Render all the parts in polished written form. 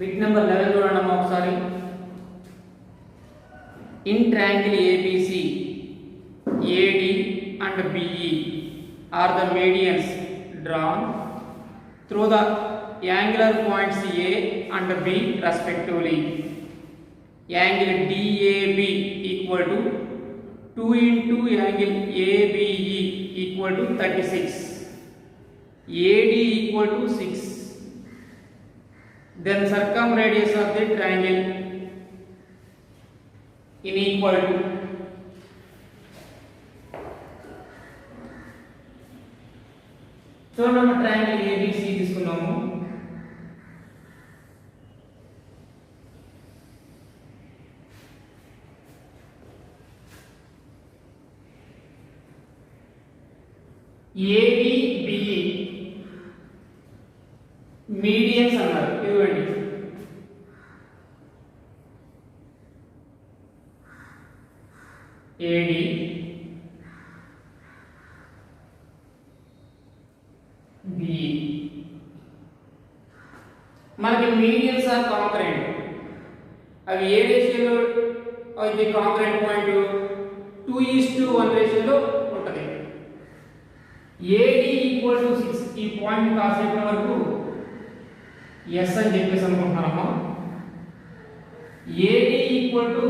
Bit number 11 చూడండి అమ్మా ఒకసారి. In triangle ABC AD and BE are the medians drawn through the angular points A and B respectively. Angle DAB equal to 2 into angle ABE equal to 36. AD equal to 6. Then circumradius of the triangle in equal to so நம்ம triangle ABC తీసుకున్నాము. ABBE medians అన్నారు. ఇవ్వండి AD BE మనకి medians are concurrent. అవి ఏ రేషియోలో అయితే concurrent point 2:1 రేషియోలో ఉంటుంది. AD equal to 6. ఈ పాయింట్ కాసేపు వరకు ఎస్ అని చెప్పేసి అనుకుంటున్నామమ్మా. AD ఈక్వల్ టు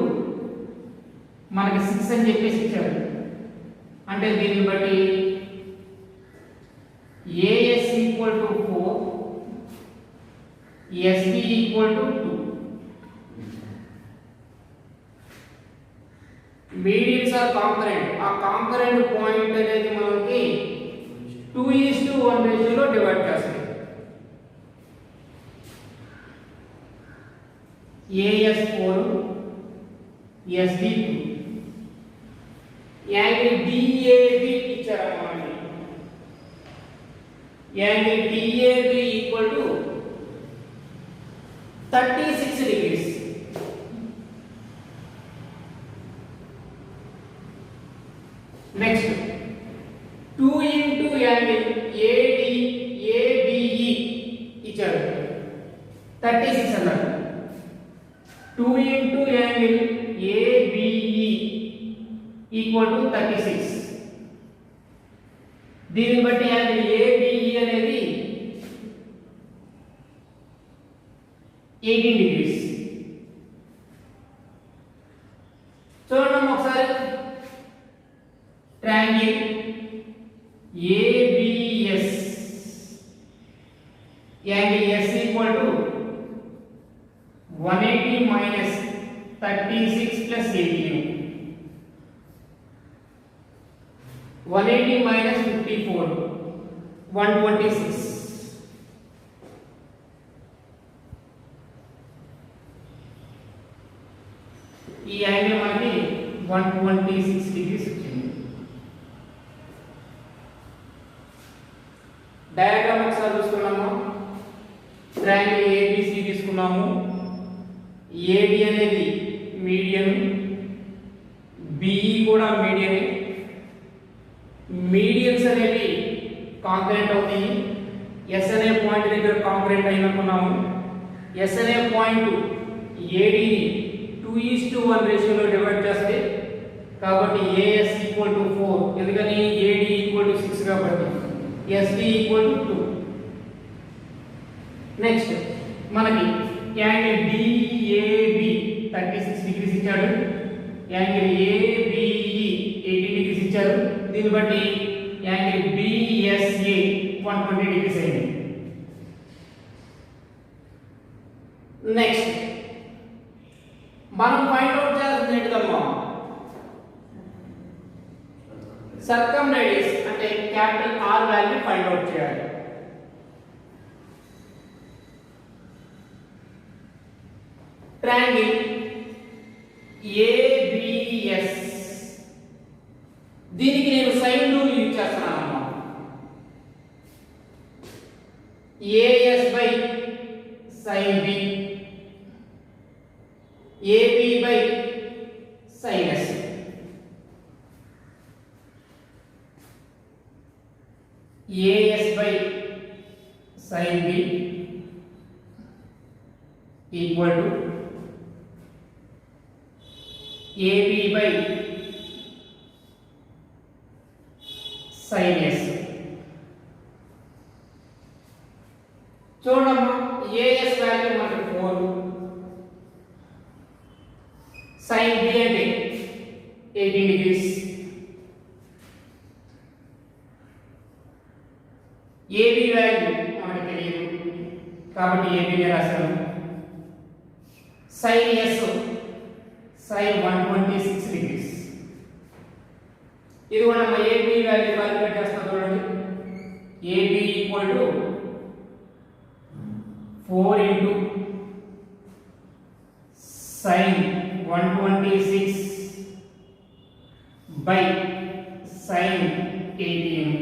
మనకి 6 అని చెప్పేసి ఇచ్చారు. అంటే దీన్ని బట్టి AS equal to 4, SB equal to 2. Medians are concurrent. ఆ కాంకరెంట్ పాయింట్ అనేది మనకి 2:1 రేషియోలో డివైడ్ చేస్తుంది. AS 4, SB 2. యాంగిల్ DAB ఇచ్చారు మనకి. Angle DAB equal to 36 degrees. Next 2 into angle ABE ఇచ్చారు 36 అన్నారు. 2 into angle ABE equal to 36. దీన్ని బట్టి యాంగిల్ ABE అనేది 18 డిగ్రీస్. చూడండి ఒకసారి. Triangle ABS angle S equal to 180 minus 36 plus 18. 180 minus 54 126. ఈ యాంగిల్ మనకి 126 డిగ్రీస్ వచ్చింది. డయాగ్రామ్ ఒకసారి చూసుకున్నాము. ట్రయాంగిల్ ABC తీసుకున్నాము. AD అనేది మీడియన్, BE కూడా మీడియన్. మీడియన్స్ అనేవి కాంకరెంట్ అవుతాయి. S అనే పాయింట్ దగ్గర కాంకరెంట్ అయినకున్నాము. S అనే పాయింట్ AD ని 2:1 రేషియోలో డివైడ్ చేస్తే కాబట్టి AS ఈక్వల్ టు 4. ఎందుకని AD ఈక్వల్ టు 6 కాబట్టి SB ఈక్వల్ టు 2. నెక్స్ట్ మనకి యాంగిల్ DAB 36 డిగ్రీస్ ఇచ్చాడు. యాంగిల్ ABE 18 డిగ్రీస్ ఇచ్చారు. దీన్ని బట్టి యాంగిల్ BSA 120 డిగ్రీస్ అయింది. నెక్స్ట్ మనం ఫైండ్ అవుట్ చేయాల్సింది ఏంటమ్మా? సర్కంరేడియస్ అంటే capital R value find out చేయాలి. ట్రయాంగిల్ ABS దీనికి నేను సైన్ రూల్ యూజ్ చేస్తున్నాను అమ్మా. AS by sin B, AB by sin S. AS by sin B, equal to AB by sine S. చూడమ్మా, AS value మనకి 4, sign B అంటే 18 degrees, AB value మనకి తెలియదు కాబట్టి ఏబి రాస్తాము. Sine S sine 126 degrees. ఇది కూడా మనం ఏబి వాల్యూ క్యాలిక్యులేట్ చేస్తాం. చూడండి, AB equal to 4 into sine 126 by sine 18.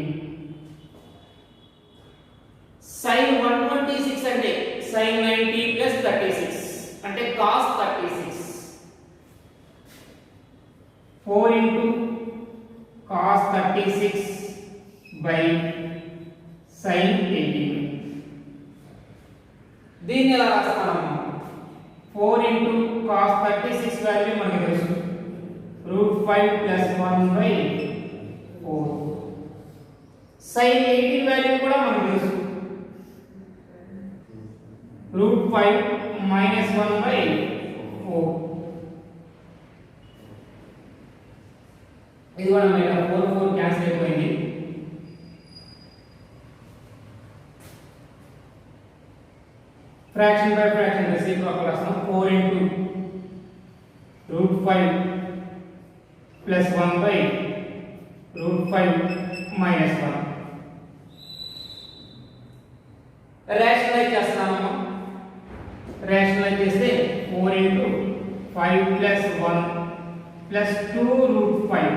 Sine 126 అంటే సైన్ 90 ప్లస్ 36 అంటే cos 36. 4 into cos 36 by sine 18. దీన్ని ఎలా రాస్తాము? 4 ఇంటూ కాస్ 36 వాల్యూ మనకు తెలుసు, √5 ప్లస్ 1 బై 4. సైన్ 18 వాల్యూ కూడా మనకు తెలుసు, √5 మైనస్ 1 బై 4. ఇది కూడా మనకి 4 క్యాన్సిల్ అయిపోయింది. ఫ్రాక్షన్ బై ఫ్రాక్షన్ రెసిప్రోకల్ రాస్తాం. 4 into √5 plus 1 by √5 minus 1. Rationalize చేస్తాము. రేషనలైజ్ చేస్తే 4 into 5 plus 1 plus 2√5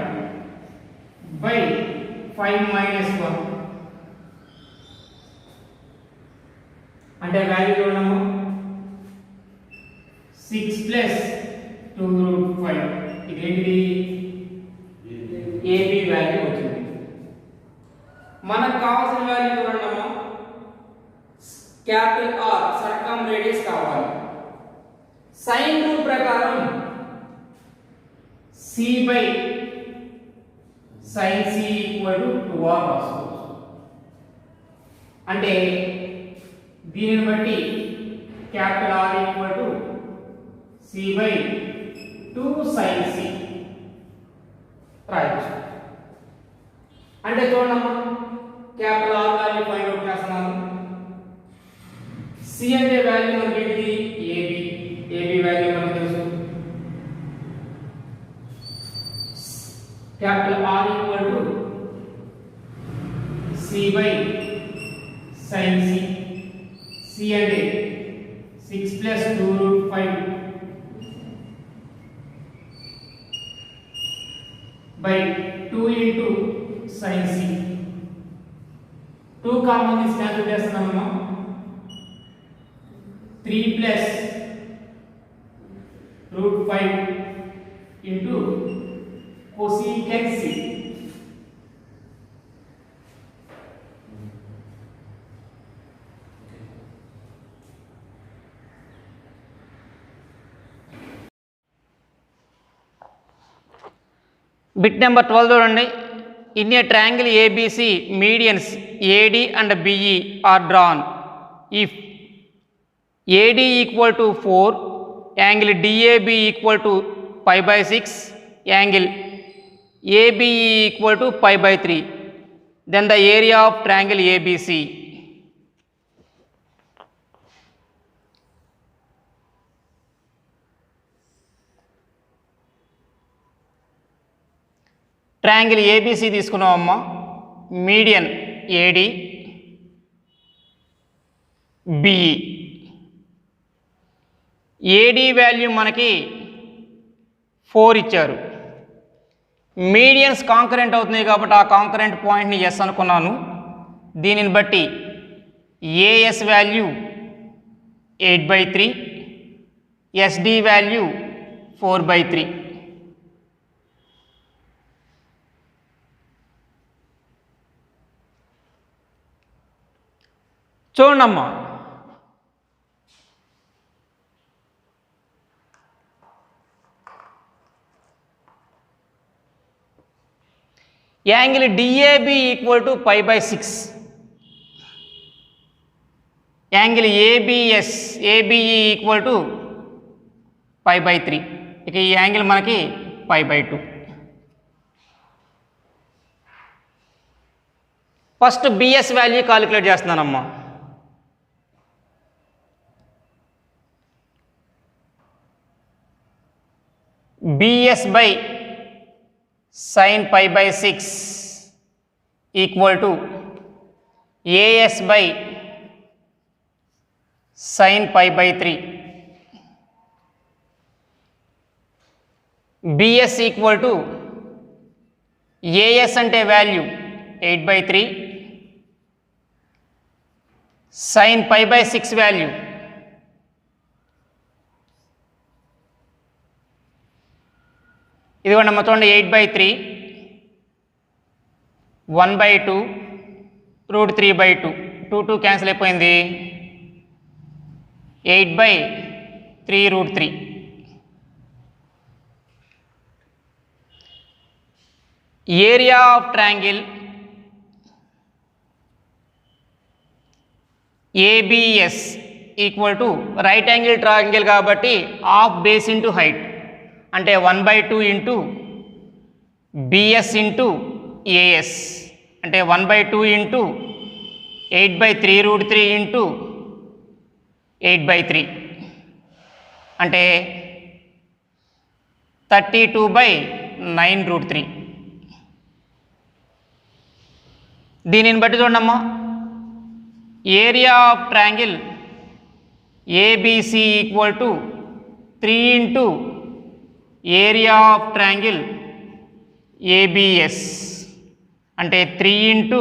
by 5 minus 1 అంటే వాల్యూ చూడము, 6 ప్లస్ 2√5. ఇదేంటిది? ఏబి వాల్యూ వచ్చింది. మనకు కావాల్సిన వాల్యూ చూడము, క్యాపిటల్ ఆర్ సర్కమ్ రేడియస్ కావాలి. సైన్ రూల్ ప్రకారం C by sine C equal to 2r రాసుకోవచ్చు. అంటే దీనిని బట్టి capital R equal to C by 2 sine C రాయొచ్చు. అంటే చూడమ్మా, capital R value find out చేస్తున్నాను. సి అంటే వాల్యూ మనకి ఏంటిది? ఏబి. ఏబి వాల్యూ మనకు తెలుసు, capital R equal to C by sine C. C అంటే 6 plus 2√5 by 2 into sine C. 2 common తీసి క్యాన్సిల్ చేస్తున్నాము. 3 plus √5 into cosecant c. Bit number 12 చూడండి. In a triangle ABC, medians AD and BE are drawn. If AD equal to 4, angle DAB equal to pi by 6, angle ABE equal to pi by 3, then the area of triangle ABC. Triangle ABC తీసుకున్నామమ్మా. Median AD, BE. AD value మనకి 4 ఇచ్చారు. Medians concurrent అవుతున్నాయి కాబట్టి ఆ concurrent పాయింట్ని yes అనుకున్నాను. దీనిని బట్టి ఏఎస్ వాల్యూ 8/3, ఎస్డి వాల్యూ 4/3. చూడమ్మా, angle DAB equal to pi by 6. Angle ABE equal to pi by 3. ఇక ఈ యాంగిల్ మనకి pi by 2. First BS value calculate చేస్తున్నానమ్మా. BS by sin pi by 6 equal to AS by sin pi by 3. BS equal to AS ante value 8 by 3, sin pi by 6 value ఇదిగోండి అమ్మ చూడండి, 8 by 3, 1 by 2, √3 by 2, 2 cancel అయిపోయింది, 8 by 3 √3. Area of triangle ABS equal to right angle triangle కాబట్టి half base into height అంటే 1/2 into BS into as అంటే 1/2 into 8/3 √3 into 8/3 అంటే 32/9 √3. దీనిని బట్టి చూడమ్మా, area of triangle ABC equal to 3 into area of triangle ABS అంటే 3 into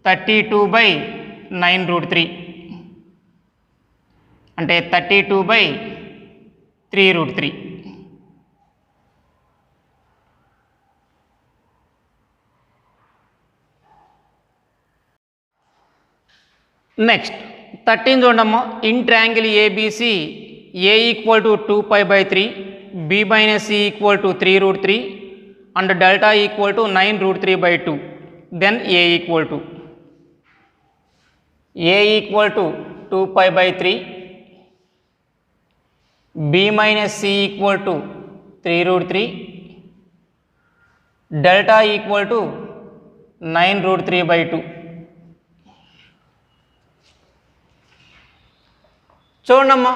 32/9 √3 అంటే 32/3 √3. Next 13 చూడమ్మా, in triangle ABC A equal to 2 pi by 3, b minus c equal to 3 √3 and delta equal to 9 √3 by 2. Then a equal to 2 pi by 3, b minus c equal to 3 √3, delta equal to 9 √3 by 2. చూడమ్మా,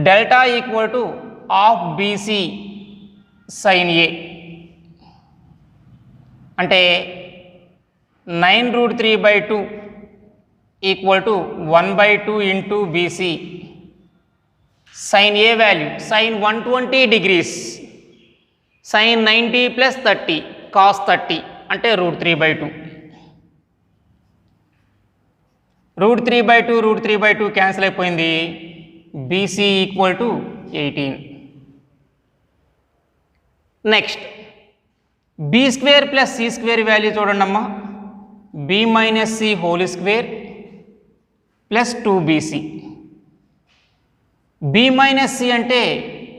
delta equal to half BC sine A అంటే 9 √3 by 2 equal to 1/2 into BC sine A value sine 120 degrees, sine 90 + 30 cos 30 అంటే √3 by 2. √3 by 2 √3 by 2 cancel అయిపోయింది, BC equal to 18. Next B square plus C square value చూడండి అమ్మా, B minus C whole square plus 2bc. B minus C అంటే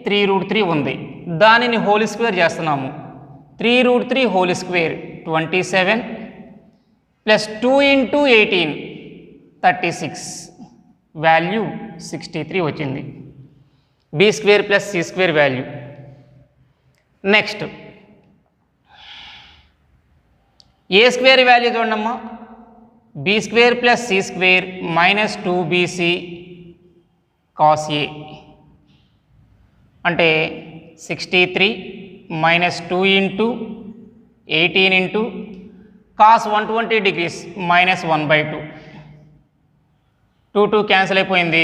3 √3 ఉంది, దానిని whole square చేస్తున్నాము. 3 √3 whole square 27 plus 2 into 18 36, value 63 వచ్చింది, B square plus C square value. Next A square value చూడమ్మా, B square plus C square minus 2bc cos A అంటే 63 minus 2 into 18 into cos 120 degrees minus 1/2. 2 cancel అయిపోయింది,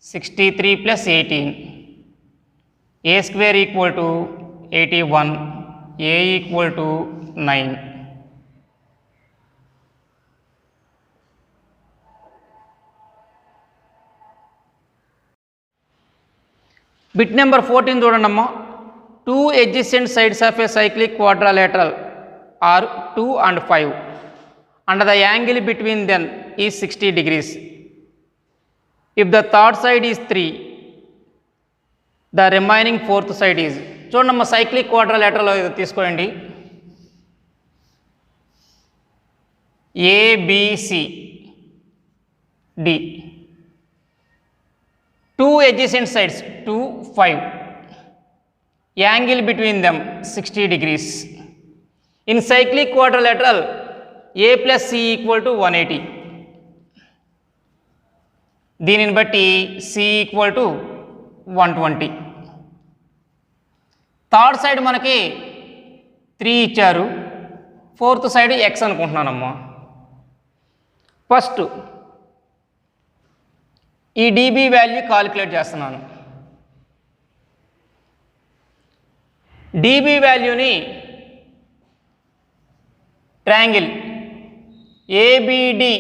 63 + 18, A square equal to 81, A equal to 9. Bit number 14 చూడండమ్మా, 2 adjacent sides of a cyclic quadrilateral are 2 and 5 and the angle between them is 60 degrees. If the third side is 3, the remaining fourth side is చూడండి cyclic quadrilateral తీసుకోండి. ABC D, 2 adjacent sides 2, 5, angle between them 60 degrees. In cyclic quadrilateral, a plus c equal to 180. దీనిని బట్టి c equal to 120. Third side మనకి 3 ఇచ్చారు, fourth side x అనుకుంటున్నానమ్మా. First ఈ dB value calculate చేస్తున్నాను. dB వాల్యూని triangle ABD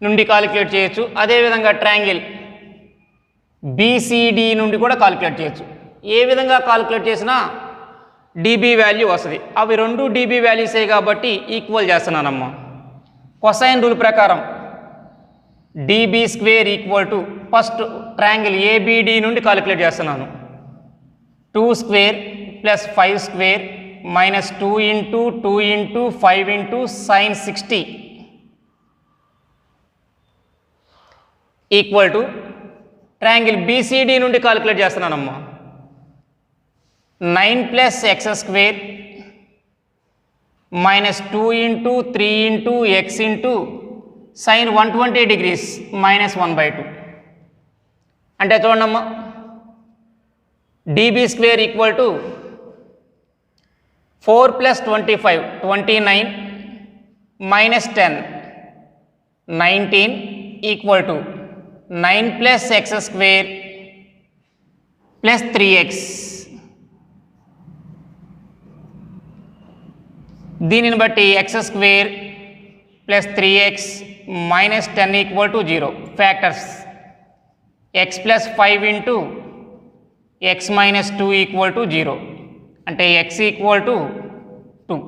నుండి calculate చేయొచ్చు, అదేవిధంగా ట్రయాంగిల్ బీసీడి నుండి కూడా కాలిక్యులేట్ చేయొచ్చు. ఏ విధంగా కాలిక్యులేట్ చేసినా dB వాల్యూ వస్తుంది. అవి రెండు dB వాల్యూసే కాబట్టి ఈక్వల్ చేస్తున్నానమ్మా. కొసైన్ రూల్ ప్రకారం dB square equal to first triangle ABD నుండి కాలిక్యులేట్ చేస్తున్నాను. 2 square plus 5 square minus 2 into 2 into 5 into sine 60 equal to triangle BCD నుండి కాలిక్యులేట్ చేస్తున్నానమ్మా. 9 plus X square minus 2 into 3 into X into sine 120 degrees minus 1/2. అంటే చూడమ్మా, dB square equal to 4 plus 25 29 minus 10 19 equal to 9 plus X square plus 3x. దీనిని బట్టి X square plus 3x minus 10 equal to 0. Factors x plus 5 into x minus 2 equal to 0. అంటే x equal to 2.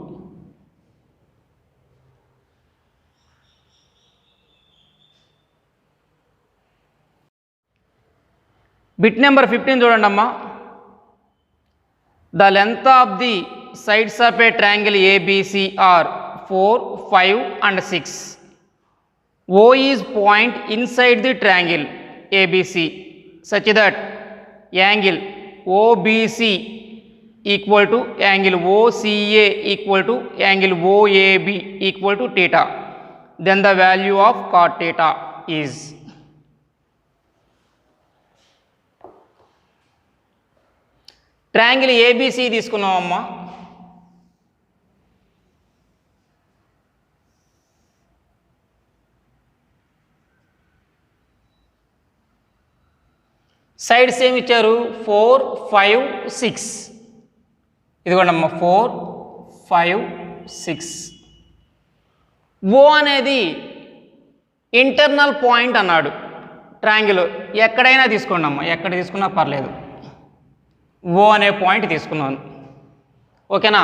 Bit number 15 చూడండి అమ్మా. The length of the sides of a triangle ABC are 4, 5 and 6. O is point inside the triangle ABC such that angle OBC equal to angle OCA equal to angle OAB equal to theta. Then the value of cot theta is. Triangle ABC తీసుకున్నామమ్మా. Sides ఏమి ఇచ్చారు? 4, 5, 6. ఇదిగోండమ్మా 4, 5, 6. ఓ అనేది internal point అన్నాడు. Triangle ఎక్కడైనా తీసుకోండి అమ్మా, ఎక్కడ తీసుకున్నా పర్లేదు. ఓ అనే పాయింట్ తీసుకున్నాను, ఓకేనా.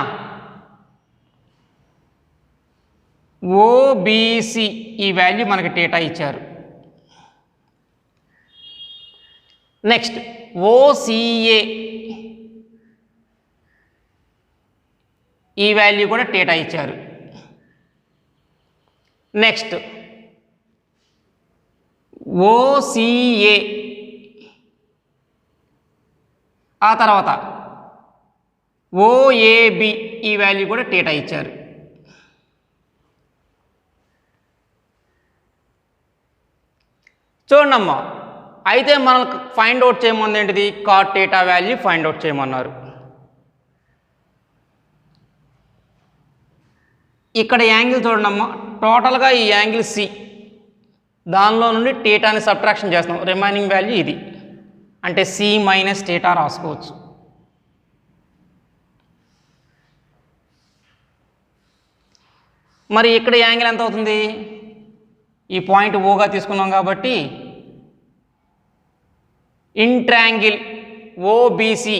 ఓబిసి ఈ వాల్యూ మనకి డేటా ఇచ్చారు. నెక్స్ట్ ఓసిఏ ఈ వాల్యూ కూడా డేటా ఇచ్చారు. నెక్స్ట్ ఓసిఏ, ఆ తర్వాత ఓఏబి ఈ వాల్యూ కూడా డేటా ఇచ్చారు. చూడండమ్మా, అయితే మనకు ఫైండ్ అవుట్ చేయమన్నది ఏంటిది? Cot theta value find out చేయమన్నారు. ఇక్కడ యాంగిల్ చూడండమ్మా, టోటల్గా ఈ యాంగిల్ సి, దానిలో నుండి థీటాని సబ్ట్రాక్షన్ చేస్తున్నాం, రిమైనింగ్ వాల్యూ ఇది, అంటే సి మైనస్ థీటా రాసుకోవచ్చు. మరి ఇక్కడ యాంగిల్ ఎంత అవుతుంది? ఈ పాయింట్ ఓగా తీసుకున్నాం కాబట్టి in triangle OBC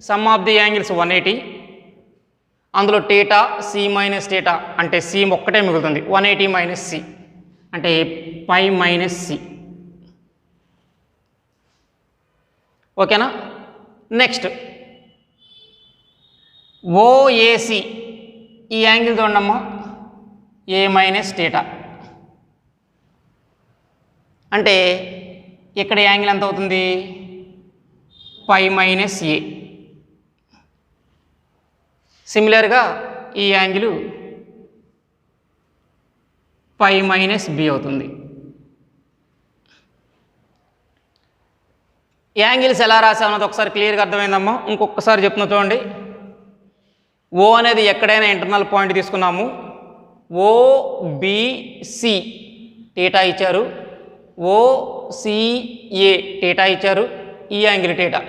some of the angles 180, అందులో థీటా సి మైనస్ థీటా అంటే సి ఒక్కటే మిగులుతుంది, 180 మైనస్ సి అంటే పై మైనస్ సి, ఓకేనా. నెక్స్ట్ ఓఏసి ఈ యాంగిల్ చూడమ్మా ఏ మైనస్ టీటా అంటే ఇక్కడ యాంగిల్ ఎంత అవుతుంది పై మైనస్ ఏ. సిమిలర్గా ఈ యాంగిల్ పై మైనస్ బి అవుతుంది. యాంగిల్స్ ఎలా రాసామన్నది ఒకసారి క్లియర్గా అర్థమైందమ్మా. ఇంకొకసారి చెప్తున్నా చూడండి. ఓ అనేది ఎక్కడైనా ఇంటర్నల్ పాయింట్ తీసుకున్నాము. ఓబిసి టీటా ఇచ్చారు, ఓసిఏ టీటా ఇచ్చారు, ఈ యాంగిల్ టీటా.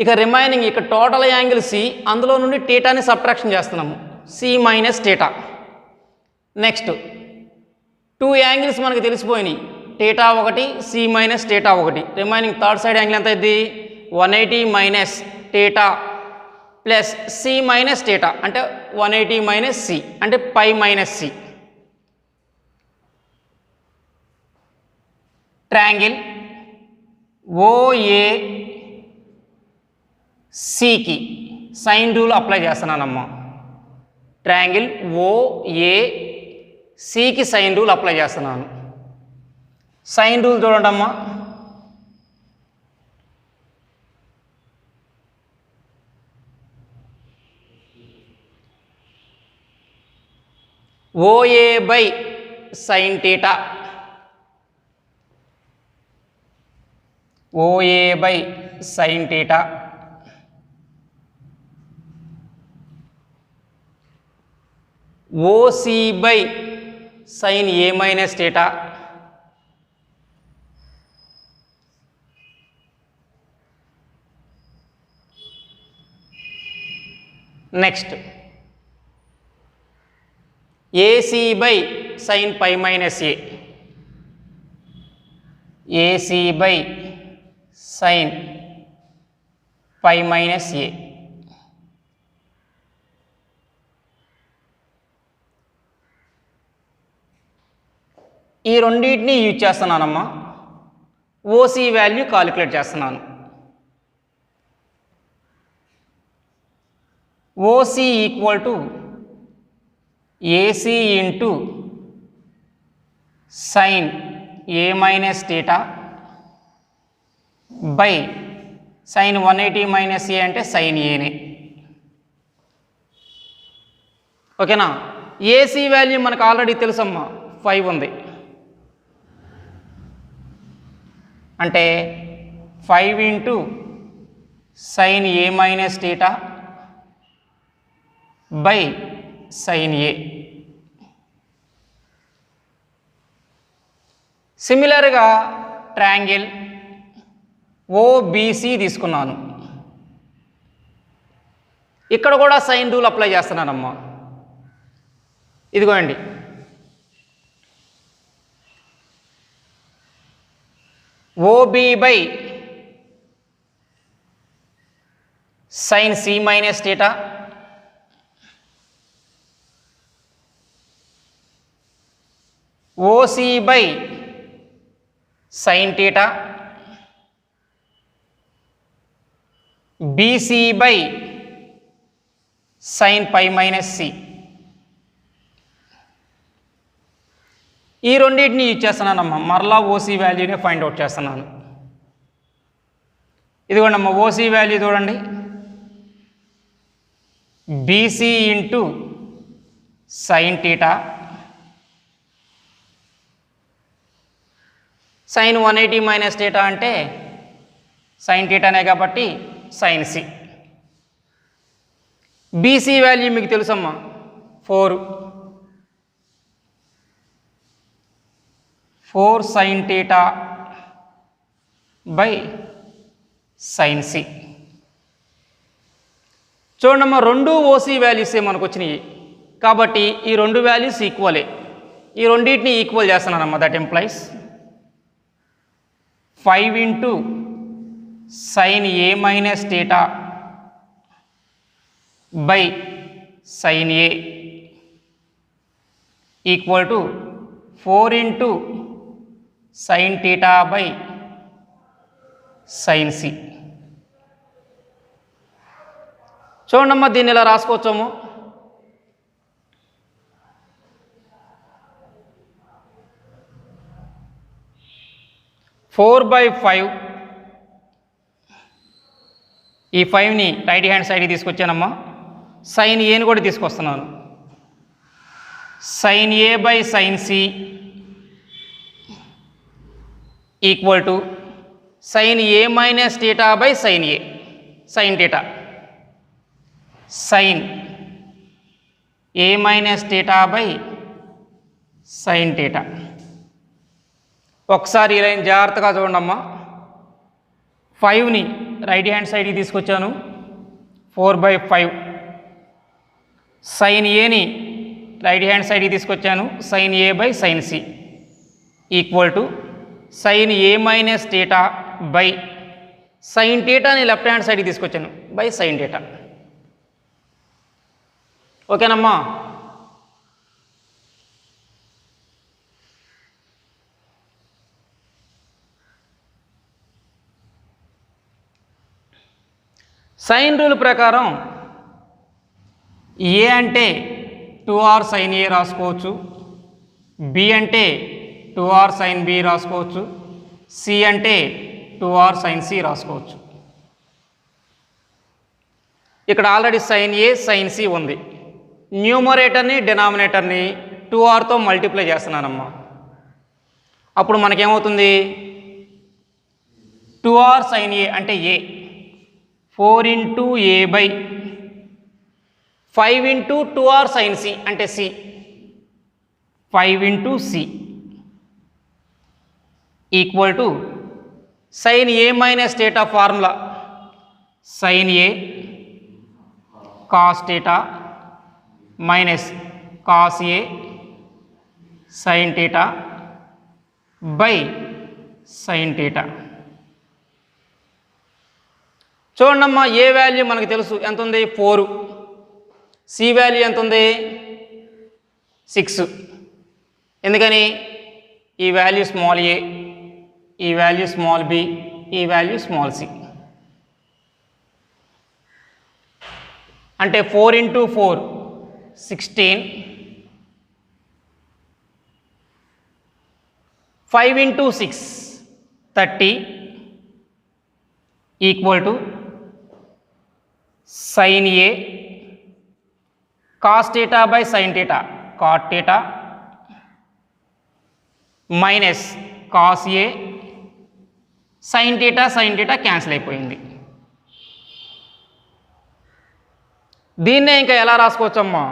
ఇక రిమైనింగ్ ఇక టోటల్ యాంగిల్ సి, అందులో నుండి టీటాని సబ్ట్రాక్షన్ చేస్తున్నాము, C minus theta. Next 2 angles మనకు తెలిసిపోయినాయి, టీటా ఒకటి, సి మైనస్ టీటా ఒకటి. రిమైనింగ్ థర్డ్ సైడ్ యాంగిల్ ఎంత అయింది 180 minus theta plus C minus theta అంటే 180 మైనస్ సి అంటే pi minus C. Triangle OA సికి సైన్ రూల్ అప్లై చేస్తున్నానమ్మా. ట్రయాంగిల్ ఓఏ సికి సైన్ రూల్ అప్లై చేస్తున్నాను. సైన్ రూల్ చూడండి అమ్మా. OA by sine theta, OA by sine theta OC by sine A minus theta next AC by sine pi minus A, AC by sine pi minus A. ఈ రెండింటిని use చేస్తున్నానమ్మా. OC value calculate చేస్తున్నాను. OC equal to AC into sine A minus theta by sine 180 minus A అంటే sine ఏనే. ఓకేనా. AC value మనకు already తెలుసమ్మా 5 ఉంది, అంటే 5 into sine A minus theta by sine A. సిమిలర్గా ట్రయాంగిల్ ఓబిసి తీసుకున్నాను. ఇక్కడ కూడా సైన్ రూల్ అప్లై చేస్తున్నానమ్మా. ఇదిగోండి, OB by sine C minus theta OC by sine theta BC by sine pi minus C. ఈ రెండింటిని యూజ్ చేస్తున్నానమ్మా. మరలా ఓసీ వాల్యూనే ఫైండ్ అవుట్ చేస్తున్నాను. ఇదిగోండి అమ్మా, ఓసీ వాల్యూ చూడండి, BC into sine theta sine 180 minus theta అంటే సైన్ టీటానే కాబట్టి సైన్ సి. బీసీ వాల్యూ మీకు తెలుసమ్మా 4 sine theta by sine C. చూడమ్మా, రెండు ఓసీ వాల్యూసే మనకు వచ్చినాయి కాబట్టి ఈ రెండు వాల్యూస్ ఈక్వలే. ఈ రెండింటిని ఈక్వల్ చేస్తున్నానమ్మా. That implies 5 into sine A minus theta by sine A equal to 4 into sine theta by sine C. చూడండమ్మా, దీన్ని ఇలా రాసుకోవచ్చాము. ఫోర్ బై ఫైవ్, ఈ 5ని రైట్ హ్యాండ్ సైడ్కి తీసుకొచ్చానమ్మా. సైన్ ఏని కూడా తీసుకొస్తున్నాను. Sine A by sine C equal to sine A minus theta by sine A, sine theta. Sine A minus theta by sine theta. ఒకసారి ఈ లైన్ జాగ్రత్తగా చూడండమ్మా. 5ని రైట్ హ్యాండ్ సైడ్కి తీసుకొచ్చాను. 4/5. సైన్ ఏని రైట్ హ్యాండ్ సైడ్కి తీసుకొచ్చాను. Sine A by sine C equal to sine A minus theta by sine టీటాని లెఫ్ట్ హ్యాండ్ సైడ్కి తీసుకొచ్చాను బై సైన్ టీటా. ఓకేనమ్మా. సైన్ రూల్ ప్రకారం ఏ అంటే 2r సైన్ ఏ రాసుకోవచ్చు, బి అంటే 2r సైన్ బి రాసుకోవచ్చు, సి అంటే 2r సైన్ సి రాసుకోవచ్చు. ఇక్కడ already sine A sine C ఉంది. న్యూమరేటర్ని డినామినేటర్ని 2rతో మల్టిప్లై చేస్తున్నానమ్మా. అప్పుడు మనకేమవుతుంది, 2r సైన్ ఏ అంటే A, 4 into A by 5 into 2r sine C అంటే C, 5 into C equal to sine A minus theta formula, sine A cos theta minus cos A sine theta by sine theta. చూడండమ్మా, A value మనకు తెలుసు ఎంత ఉంది, 4. C value ఎంత ఉంది, 6. ఎందుకని, ఈ వాల్యూ స్మాల్ ఏ, ఈ వాల్యూ స్మాల్ బి, ఈ వాల్యూ స్మాల్ సి. అంటే 4 into 4 16, 5 into 6 30 equal to sine A cos theta by sine theta cot theta minus cos A sine theta cancel అయిపోయింది. దీన్నే ఇంకా ఎలా రాసుకోవచ్చమ్మా,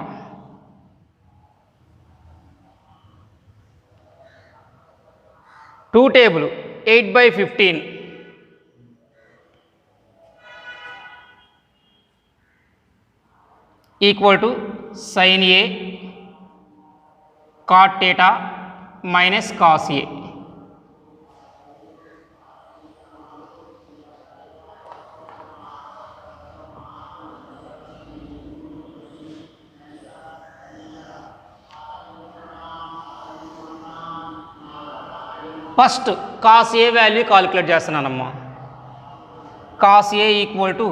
టూ టేబుల్ 8/15 equal to sine A cot theta minus cos A. First cos A value calculate చేస్తున్నానమ్మా. Cos A equal to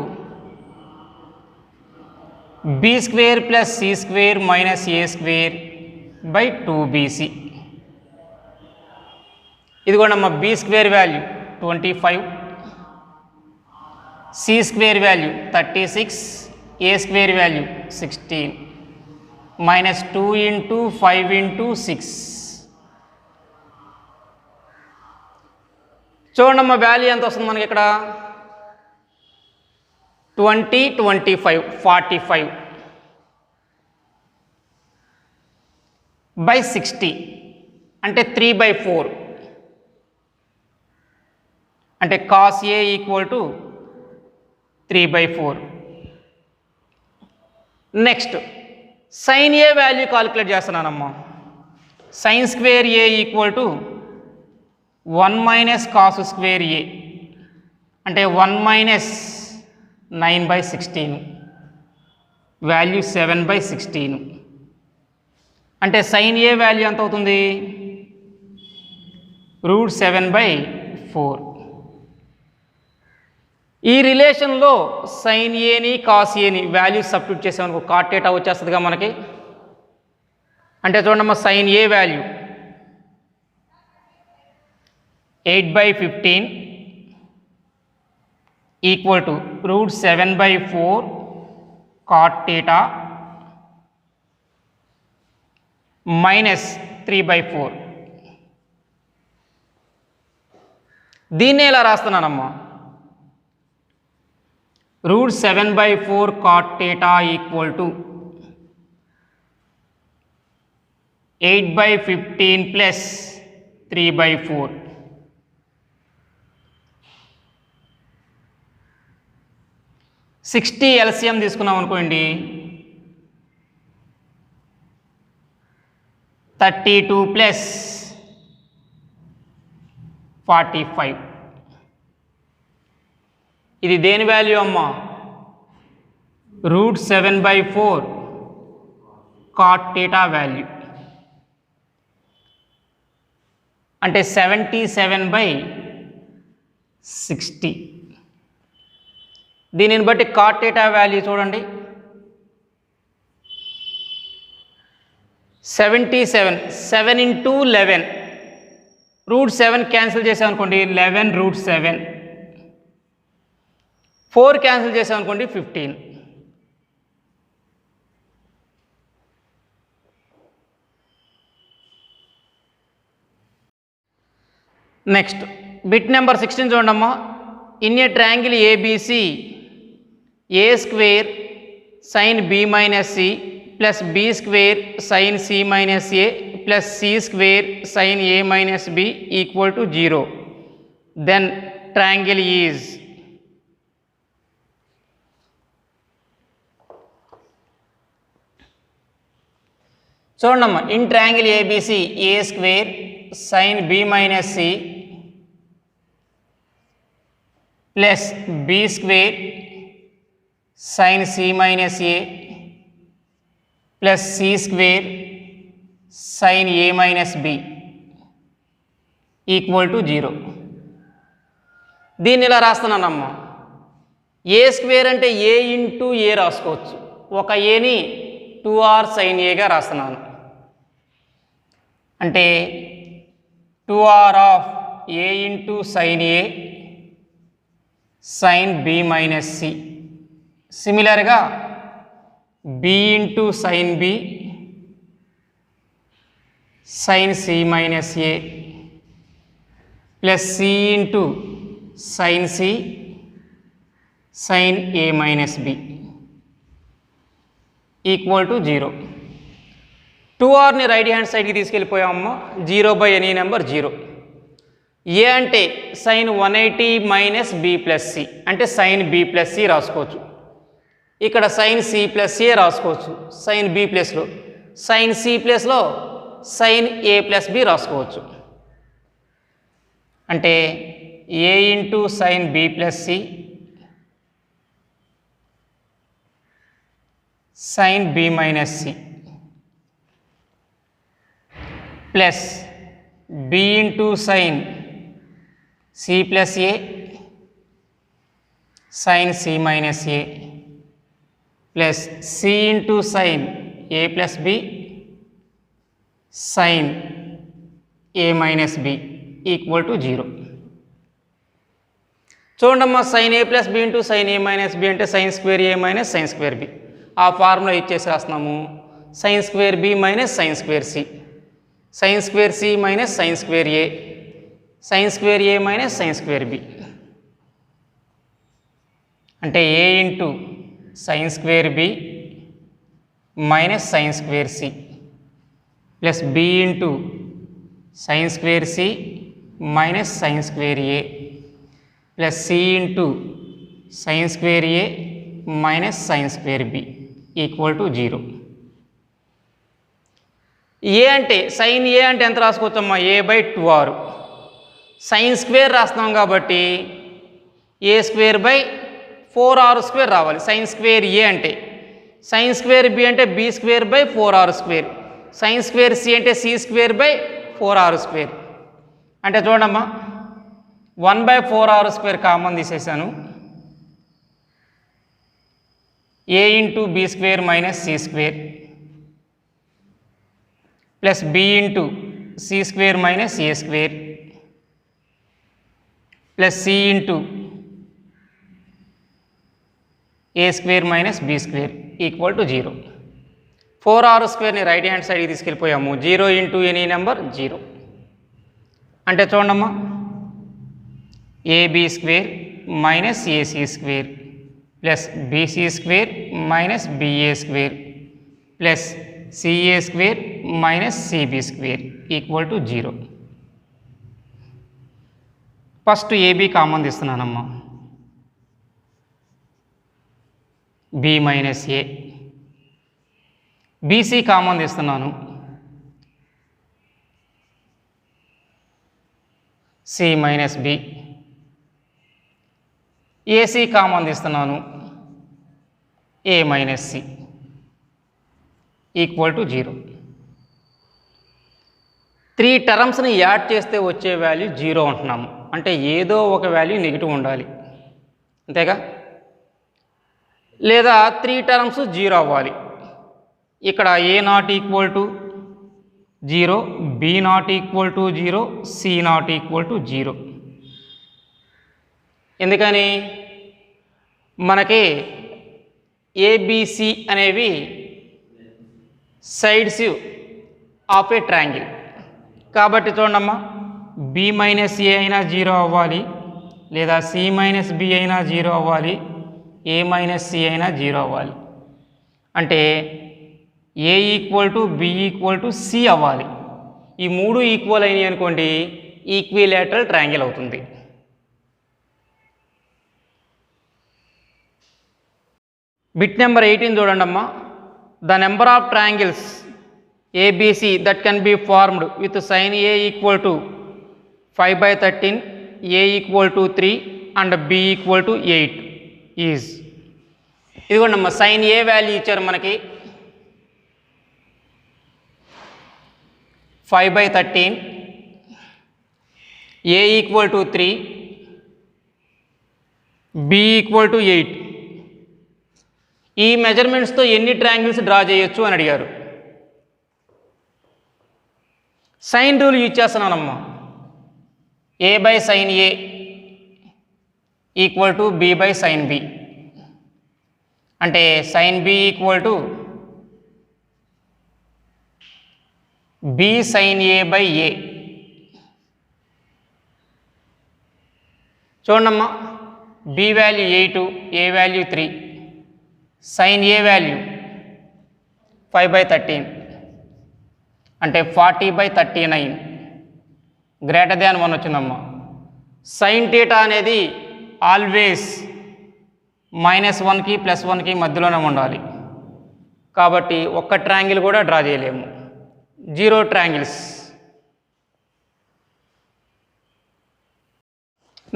B square plus C square minus A square by 2bc. ఇదిగోండమ్మా, B square value 25, C square value 36, A square value 16 minus 2 into 5 into 6. చూడండమ్మా, value ఎంత వస్తుంది మనకి ఇక్కడ, 20, 25 45 by 60 అంటే 3/4. అంటే cos A equal to 3/4. Next sine A value calculate చేస్తున్నానమ్మా. Sine square A equal to 1 minus cos square A అంటే 1 minus 9/16 value 7/16. అంటే సైన్ ఏ వాల్యూ ఎంత అవుతుంది, √7/4. ఈ రిలేషన్లో సైన్ ఏని కాస్ ఏని వాల్యూస్ సబ్స్టిట్యూట్ చేసామనుకో కాట్ థీటా వచ్చేస్తుందిగా మనకి. అంటే చూడమ్మా, sine A value 8/15 equal to √7/4 cot theta minus 3/4. దీన్ని ఎలా రాస్తున్నానమ్మా, √7/4 cot theta equal to 8/15 plus 3/4. Sixty LCM తీసుకున్నాం అనుకోండి, 32 ప్లస్ 45. ఇది దేని వాల్యూ అమ్మా, √7/4 కాట్ థీటా వాల్యూ. అంటే 77/60. దీనిని బట్టి కాట్ థీటా వాల్యూ చూడండి, 77. 7 × 11, √7 క్యాన్సిల్ చేసామనుకోండి 11√7. 4 క్యాన్సిల్ చేసామనుకోండి 15. నెక్స్ట్ బిట్ నెంబర్ 16 చూడమ్మా. In A triangle ABC a² sin b - c plus b² sin c - a plus c² sin a - b equal to 0, then triangle is. చూడమ్మా, in triangle ABC a² sin b - c plus b² sin c - a plus c² sin a - b equal to 0. దీన్ని ఇలా రాస్తున్నానమ్మా, a² అంటే a × a రాసుకోవచ్చు. ఒక ఏని 2r sin a గా రాస్తున్నాను. అంటే 2r of a × sin a sin b - c. సిమిలర్గా b × sin b sin c - a plus c × sin c sin a - b equal to 0. 2rని రైట్ హ్యాండ్ సైడ్కి తీసుకెళ్ళిపోయామమ్మా, 0/any నెంబర్ 0. ఏ అంటే sin 180 - b + c అంటే sin b + c రాసుకోవచ్చు. ఇక్కడ sin c + a రాసుకోవచ్చు. sin b ప్లస్లో sin c ప్లస్లో sin a + b రాసుకోవచ్చు. అంటే a × sin b + c sin b - c plus b × sin c + a sin c - a plus c × sin a + b sin a - b equal to 0. చూడమ్మా, sin a + b × sin a - b అంటే sin² a - sin² b. ఆ formula ఇచ్చేసి రాస్తున్నాము, sin² b - sin² c sin² c - sin² a sin² a - sin² b అంటే a × sin² b - sin² c plus b × sin² c - sin² a plus c × sin² a - sin² b equal to 0. ఏ అంటే sin a అంటే ఎంత రాసుకోవచ్చమ్మా, a/2r. sin² రాస్తున్నాం కాబట్టి a²/4r² రావాలి. sin² a అంటే, sin² b అంటే b²/4r², sin² c అంటే c²/4r². అంటే చూడమ్మా, 1/4r² కామన్ తీసేసాను, a into b square minus c square plus b into c square minus a square plus c into a square minus b square equal to 0. 4r స్క్వేర్ని right hand సైడ్కి తీసుకెళ్ళిపోయాము. 0 into any number 0 అంటే చూడమ్మా, AB square minus AC square plus BC square minus BA square plus CA square minus CB square equal to 0. First AB common తీస్తున్నానమ్మా, B minus A. BC common తీస్తున్నాను, C minus B. AC common తీస్తున్నాను, A minus C equal to 0. 3 టర్మ్స్ని add చేస్తే వచ్చే value 0 అంటున్నాము. అంటే ఏదో ఒక వాల్యూ నెగిటివ్ ఉండాలి, అంతేగా? లేదా 3 టర్మ్స్ 0 అవ్వాలి. ఇక్కడ A not equal to 0, B not equal to 0, C not equal to 0. ఎందుకని? మనకి ఏబిసి అనేవి సైడ్స్ ఆఫ్ ఏ ట్రయాంగిల్ కాబట్టి చూడమ్మా, బి మైనస్ ఏ అయినా 0 అవ్వాలి, లేదా సి మైనస్ బి అయినా 0 అవ్వాలి, ఏ మైనస్ సి అయినా 0 అవ్వాలి. అంటే A equal to B equal to C అవ్వాలి. ఈ 3 ఈక్వల్ అయినాయి అనుకోండి, ఈక్విలేటరల్ ట్రయాంగిల్ అవుతుంది. బిట్ నెంబర్ 18 చూడండి అమ్మా. The number of triangles ABC that can be formed with sine A equal to 5/13, A equal to 3 and B equal to 8 is. ఇదిగోండి అమ్మా, సైన్ ఏ వాల్యూ ఇచ్చారు మనకి 5/13, A equal to 3, B equal to 8. ఈ మెజర్మెంట్స్తో ఎన్ని triangles draw చేయొచ్చు అని అడిగారు. సైన్ రూల్ యూజ్ చేస్తున్నానమ్మా. A by sine A equal to B by sine B. అంటే sine B equal to B sine A by A. చూడమ్మా, B value 8, A value 3, sine A value 5/13 అంటే 40/39 greater than 1 వచ్చిందమ్మా. Sine theta అనేది always -1కి +1కి మధ్యలోనే ఉండాలి. కాబట్టి ఒక్క ట్రయాంగిల్ కూడా డ్రా చేయలేము, 0 ట్రయాంగిల్స్.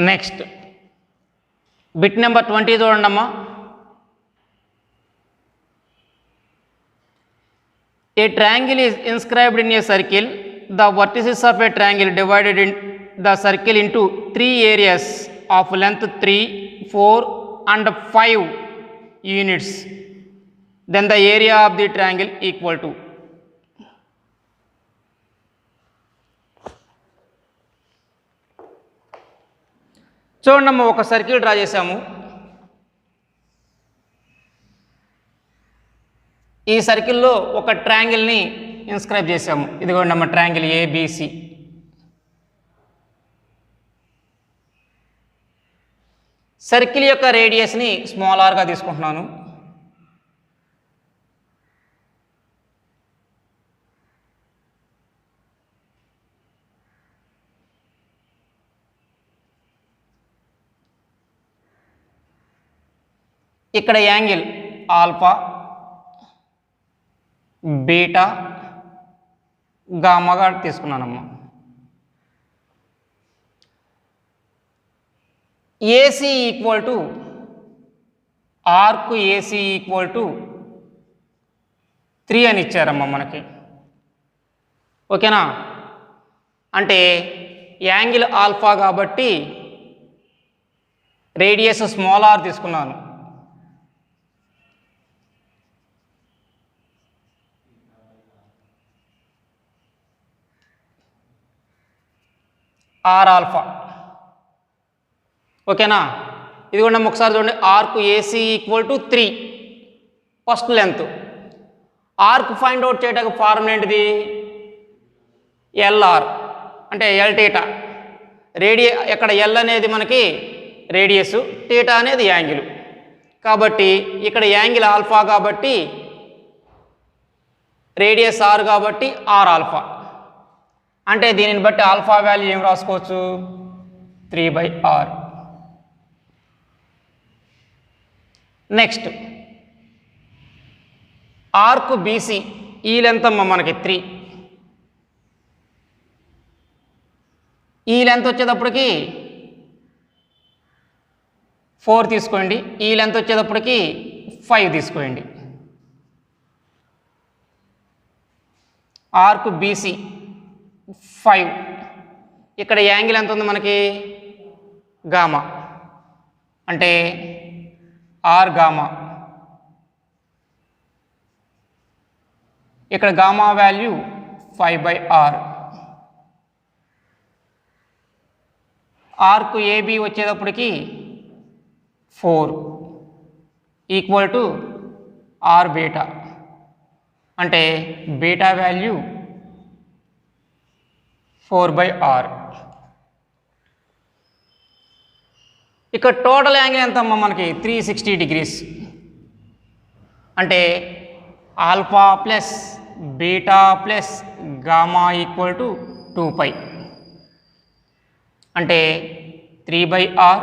నెక్స్ట్ బిట్ నెంబర్ 20 చూడండి అమ్మా. A triangle is inscribed in a circle. The vertices of a triangle divided in the circle into 3 areas of length 3, 4 and 5 units. Then the area of the triangle equal to. చూడండి, ఒక circle draw చేసాము. ఈ సర్కిల్లో ఒక ట్రయాంగిల్ని inscribe చేసాము. ఇదిగోండి అమ్మ, triangle ABC. Circle యొక్క రేడియస్ని స్మాల్ ఆర్గా తీసుకుంటున్నాను. ఇక్కడ యాంగిల్ ఆల్ఫా, బీటా, గామాగా తీసుకున్నానమ్మా. AC equal to arc AC equal to 3 అని ఇచ్చారమ్మా మనకి. ఓకేనా? అంటే యాంగిల్ ఆల్ఫా కాబట్టి రేడియస్ స్మాల్ ఆర్ తీసుకున్నాను. R alpha. ఓకేనా? ఇది కూడా ఒకసారి చూడండి. Arc AC equal to 3 first length. Arc find out చేయడానికి ఫార్ములా ఏంటిది? ఎల్ఆర్ అంటే ఎల్ టీటా. ఎక్కడ ఎల్ అనేది మనకి రేడియస్, టీటా అనేది యాంగిల్. కాబట్టి ఇక్కడ యాంగిల్ ఆల్ఫా కాబట్టి రేడియస్ ఆర్ కాబట్టి ఆర్ ఆల్ఫా. అంటే దీనిని బట్టి ఆల్ఫా వాల్యూ ఏం రాసుకోవచ్చు? 3/r. నెక్స్ట్ ఆర్క్ బీసీ ఈ లెంత్ అమ్మ మనకి 3. ఈ లెంత్ వచ్చేటప్పటికి 4 తీసుకోండి, ఈ లెంత్ వచ్చేటప్పటికి 5 తీసుకోండి. Arc BC 5. ఇక్కడ యాంగిల్ ఎంత ఉంది మనకి? గామా అంటే ఆర్ గామా. ఇక్కడ gamma value 5/r. Arc AB వచ్చేటప్పటికి 4 ఈక్వల్ టు ఆర్ బీటా అంటే బీటా వాల్యూ 4/r. ఇక్కడ టోటల్ యాంగిల్ ఎంత అమ్మా మనకి? 360 degrees. అంటే alpha plus beta plus gamma equal to 2π. అంటే 3/r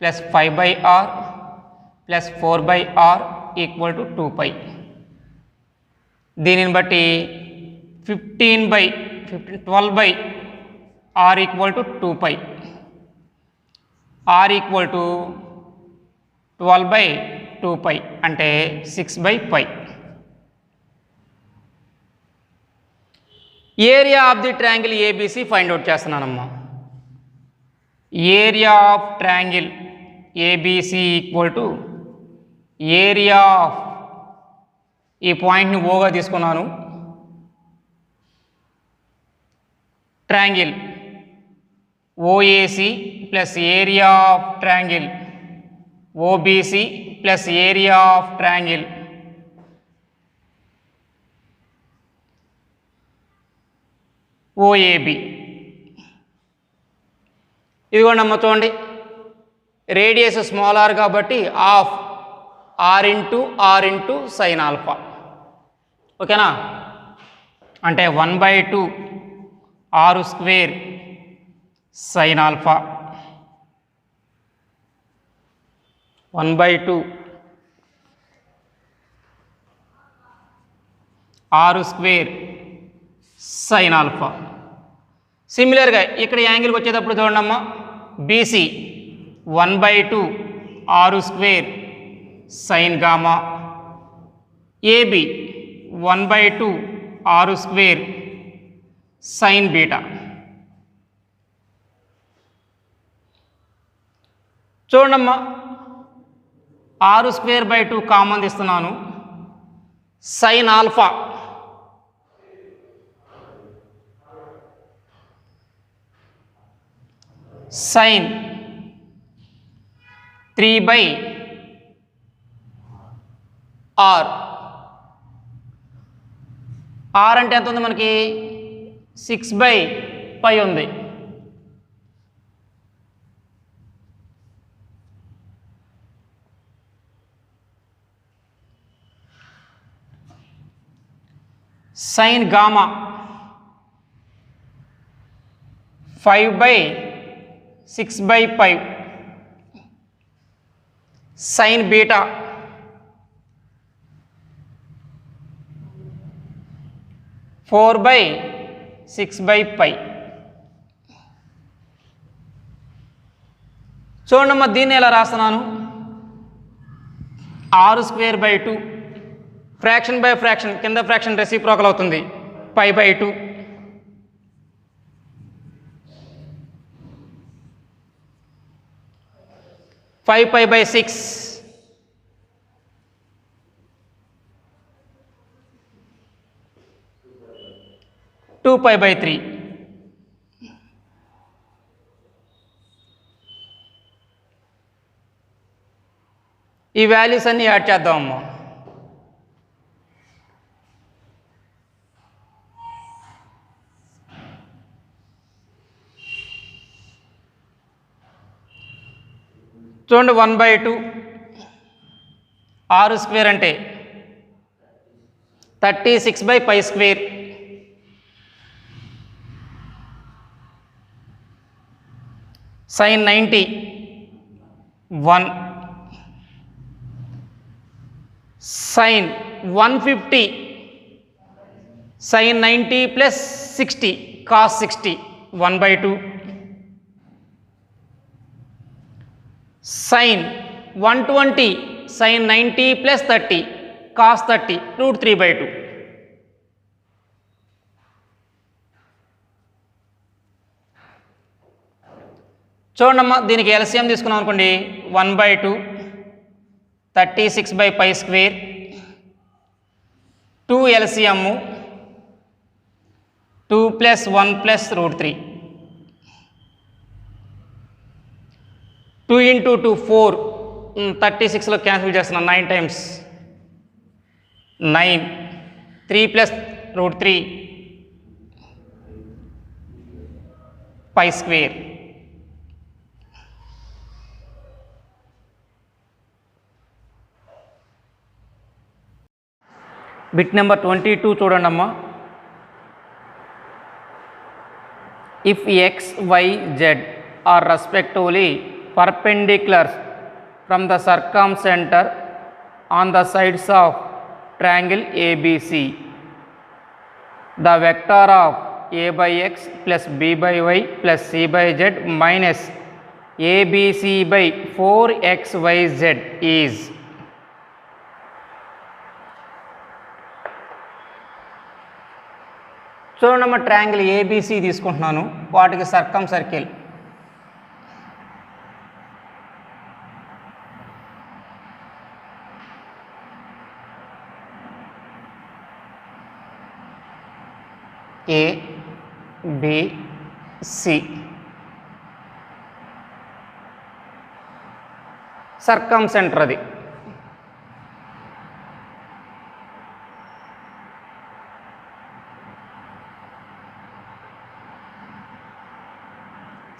plus 5/r plus 4/r equal to 2π. దీనిని బట్టి 12/r equal to 2π. r equal to 12/2π అంటే 6/π. Area of the triangle ABC find out చేస్తున్నానమ్మా. Area of triangle ABC equal to area of, ఈ పాయింట్ని ఓగా తీసుకున్నాను, triangle OAC plus area of triangle OBC plus area of triangle OAB. ఇదిగోండి అమ్మ చూడండి, radius small R కాబట్టి half R into sine alpha. ఓకేనా? అంటే 1/2 r² sign alpha 1/2 r² sign alpha. సిమిలర్గా ఇక్కడ యాంగిల్కి వచ్చేటప్పుడు చూడండమ్మా, BC 1/2 r² sine gamma, AB 1/2 r² sine beta. చూడండమ్మా, r²/2 కామన్ తీస్తున్నాను, sign alpha sign 3/r. r అంటే ఎంత ఉంది మనకి? 6/π ఉంది. Sine gamma 5/6/π. Sine beta 4/6/π. చూడమ్మా, దీన్ని ఎలా రాస్తున్నాను? r²/2 ఫ్రాక్షన్ బై ఫ్రాక్షన్, కింద ఫ్రాక్షన్ రెసిప్రోకల్ అవుతుంది, π/2 5π/6 2π/3 ఈ వాల్యూస్ అన్నీ యాడ్ చేద్దాం అమ్మా. చూడండి 1/2 6 స్క్వేర్ అంటే 36/π square. sin 90 1. sin 150 sin 90 plus 60 cos 60 1/2. sin 120 sin 90 plus 30 cos 30 √3/2. చూడమ్మా, దీనికి ఎల్సిఎం తీసుకున్నాం అనుకోండి 1/2 36/π స్క్వేర్ 2 ఎల్సిఎం 2 + 1 + √3. 2 × 2 4 36లో క్యాన్సిల్ చేస్తున్నాం 9 times 9 3 + √3 π స్క్వేర్. బిట్ నెంబర్ 22 చూడండి అమ్మా. If x, y, z are respectively perpendiculars from the circumcenter on the sides of triangle ABC, the vector of a/x plus b/y plus c/z minus abc/4xyz is. చూడండి, triangle ABC తీసుకుంటున్నాను, వాటికి సర్కమ్ circle ABC, సర్కమ్ centre అది.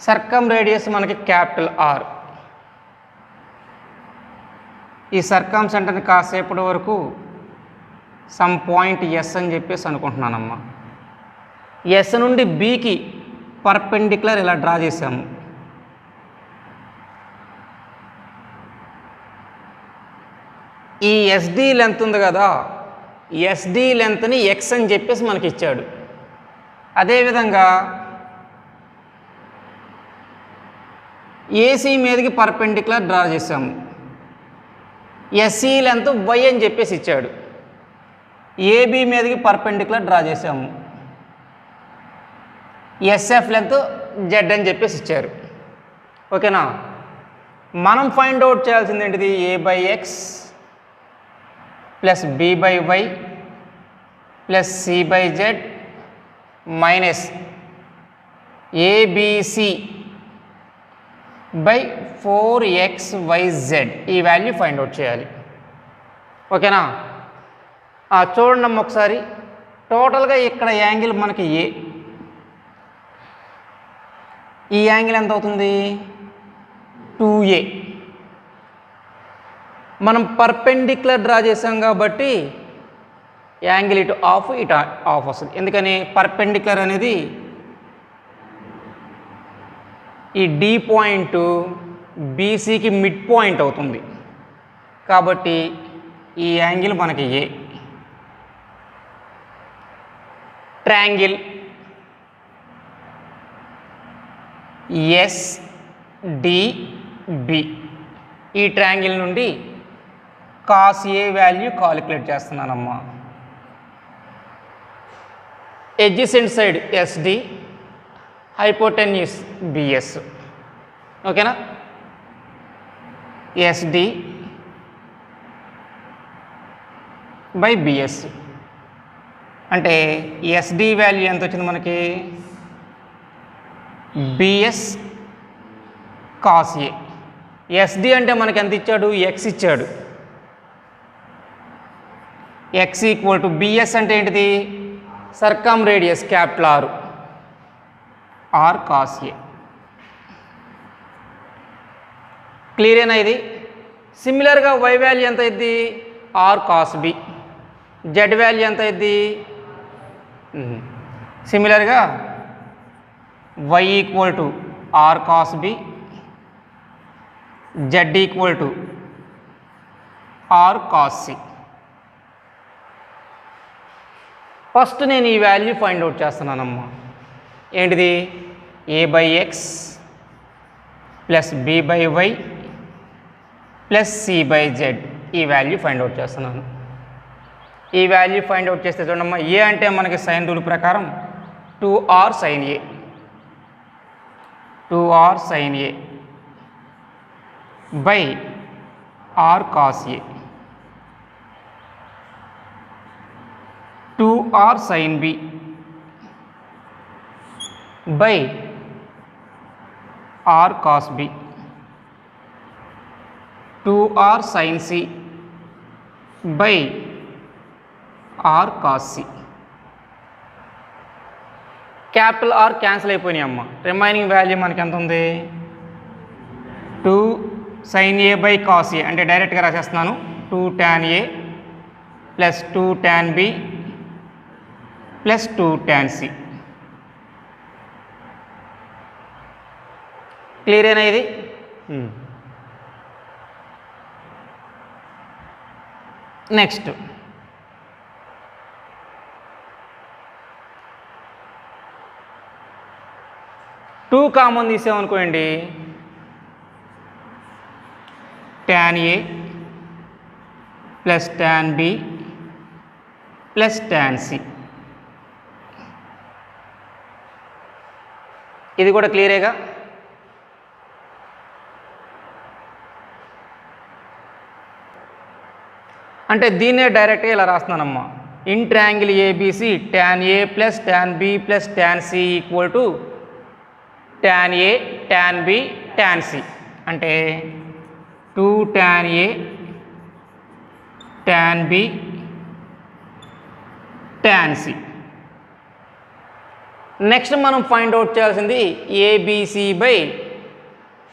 సర్కమ్ radius మనకి capital are. ఈ సర్కమ్ సెంటర్ని కాసేపటి వరకు some point yes అని చెప్పేసి అనుకుంటున్నానమ్మా. ఎస్ నుండి బికి పర్పెండిక్యులర్ ఇలా డ్రా చేసాము. ఈ ఎస్డి లెంత్ ఉంది కదా, ఎస్డి లెంత్ని ఎక్స్ అని చెప్పేసి మనకి ఇచ్చాడు. అదేవిధంగా ఏసీ మీదకి పర్పెండిక్యులర్ డ్రా చేసాము. ఎస్సీ లెంత్ వై అని చెప్పేసి ఇచ్చాడు. ఏబి మీదకి పర్పెండిక్యులర్ డ్రా చేసాము. ఎస్ఎఫ్ లెంత్ జెడ్ అని చెప్పేసి ఇచ్చారు. ఓకేనా? మనం ఫైండ్ అవుట్ చేయాల్సింది ఏంటిది? a/x plus b/y plus c/z minus abc/4xyz ఈ వాల్యూ ఫైండ్ అవుట్ చేయాలి. ఓకేనా? చూడండి అమ్మ ఒకసారి. టోటల్గా ఇక్కడ యాంగిల్ మనకి ఏ, ఈ యాంగిల్ ఎంత అవుతుంది? 2a. మనం పర్పెండిక్యులర్ డ్రా చేసాం కాబట్టి యాంగిల్ ఇటు ఆఫ్ ఇటు ఆఫ్ వస్తుంది. ఎందుకని? పర్పెండిక్యులర్ అనేది ఈ డి పాయింట్ బీసీకి మిడ్ పాయింట్ అవుతుంది కాబట్టి ఈ యాంగిల్ మనకి ఏ. ట్రయాంగిల్ ఎస్డిబి, ఈ ట్రయాంగిల్ నుండి కాస్ ఏ వాల్యూ కాలిక్యులేట్ చేస్తున్నానమ్మా. Adjacent side SD, hypotenuse BS. ఓకేనా? ఎస్డి బై బిఎస్ అంటే ఎస్డి వాల్యూ ఎంత వచ్చింది మనకి? బిఎస్ కాస్ ఏ. ఎస్డి అంటే మనకి ఎంత ఇచ్చాడు? ఎక్స్ ఇచ్చాడు. ఎక్స్ ఈక్వల్ టు బిఎస్ అంటే ఏంటిది, circum radius capital R, R cos A. క్లియరేనా ఇది? సిమిలర్గా వై వాల్యూ ఎంత అయింది, R cos B. Z value ఎంత అయింది, సిమిలర్గా Y equal to R cos B, Z equal to R cos C. First నేను ఈ వాల్యూ ఫైండ్ అవుట్ చేస్తున్నానమ్మా. ఏంటిది, A by X plus B by Y plus C by Z, ఈ value find out చేస్తున్నాను. ఈ వాల్యూ ఫైండ్ అవుట్ చేస్తే చూడమ్మా, ఏ అంటే మనకి సైన్ రూల్ ప్రకారం 2r sine A, 2r sine A by R cos A, 2r sin b by r cos b, 2r sin c by r cos c. Capital R cancel అయిపోయినాయి అమ్మ. Remaining value మనకి ఎంత ఉంది, 2 sin a by cos A అంటే డైరెక్ట్గా రాసేస్తున్నాను, 2 tan a plus 2 tan b plus 2 tan c. క్లియరేనా ఇది? నెక్స్ట్ 2 కామన్ తీసామనుకోండి, tan a plus tan b plus tan c. ఇది కూడా క్లియరేగా? అంటే దీన్నే డైరెక్ట్గా ఇలా రాస్తున్నానమ్మా. In triangle ABC tan a plus tan b plus tan c equal to tan a tan b tan c. అంటే 2 tan a tan b tan c. Next మనం ఫైండ్ అవుట్ చేయాల్సింది ABC by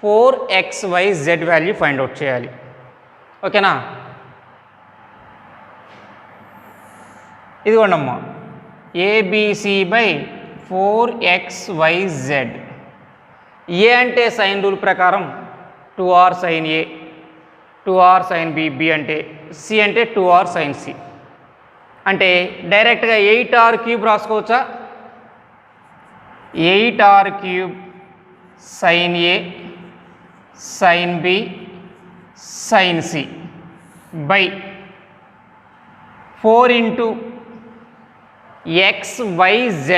4xyz value find out చేయాలి. ఓకేనా? ఇదిగోండమ్మా, ABC by 4xyz. ఏ అంటే sign rule ప్రకారం 2r sin a, 2r sin b, b అంటే c అంటే 2r sin c. అంటే డైరెక్ట్గా 8r క్యూబ్ రాసుకోవచ్చా? 8r cube sin a sin b sin c by 4 into xyz,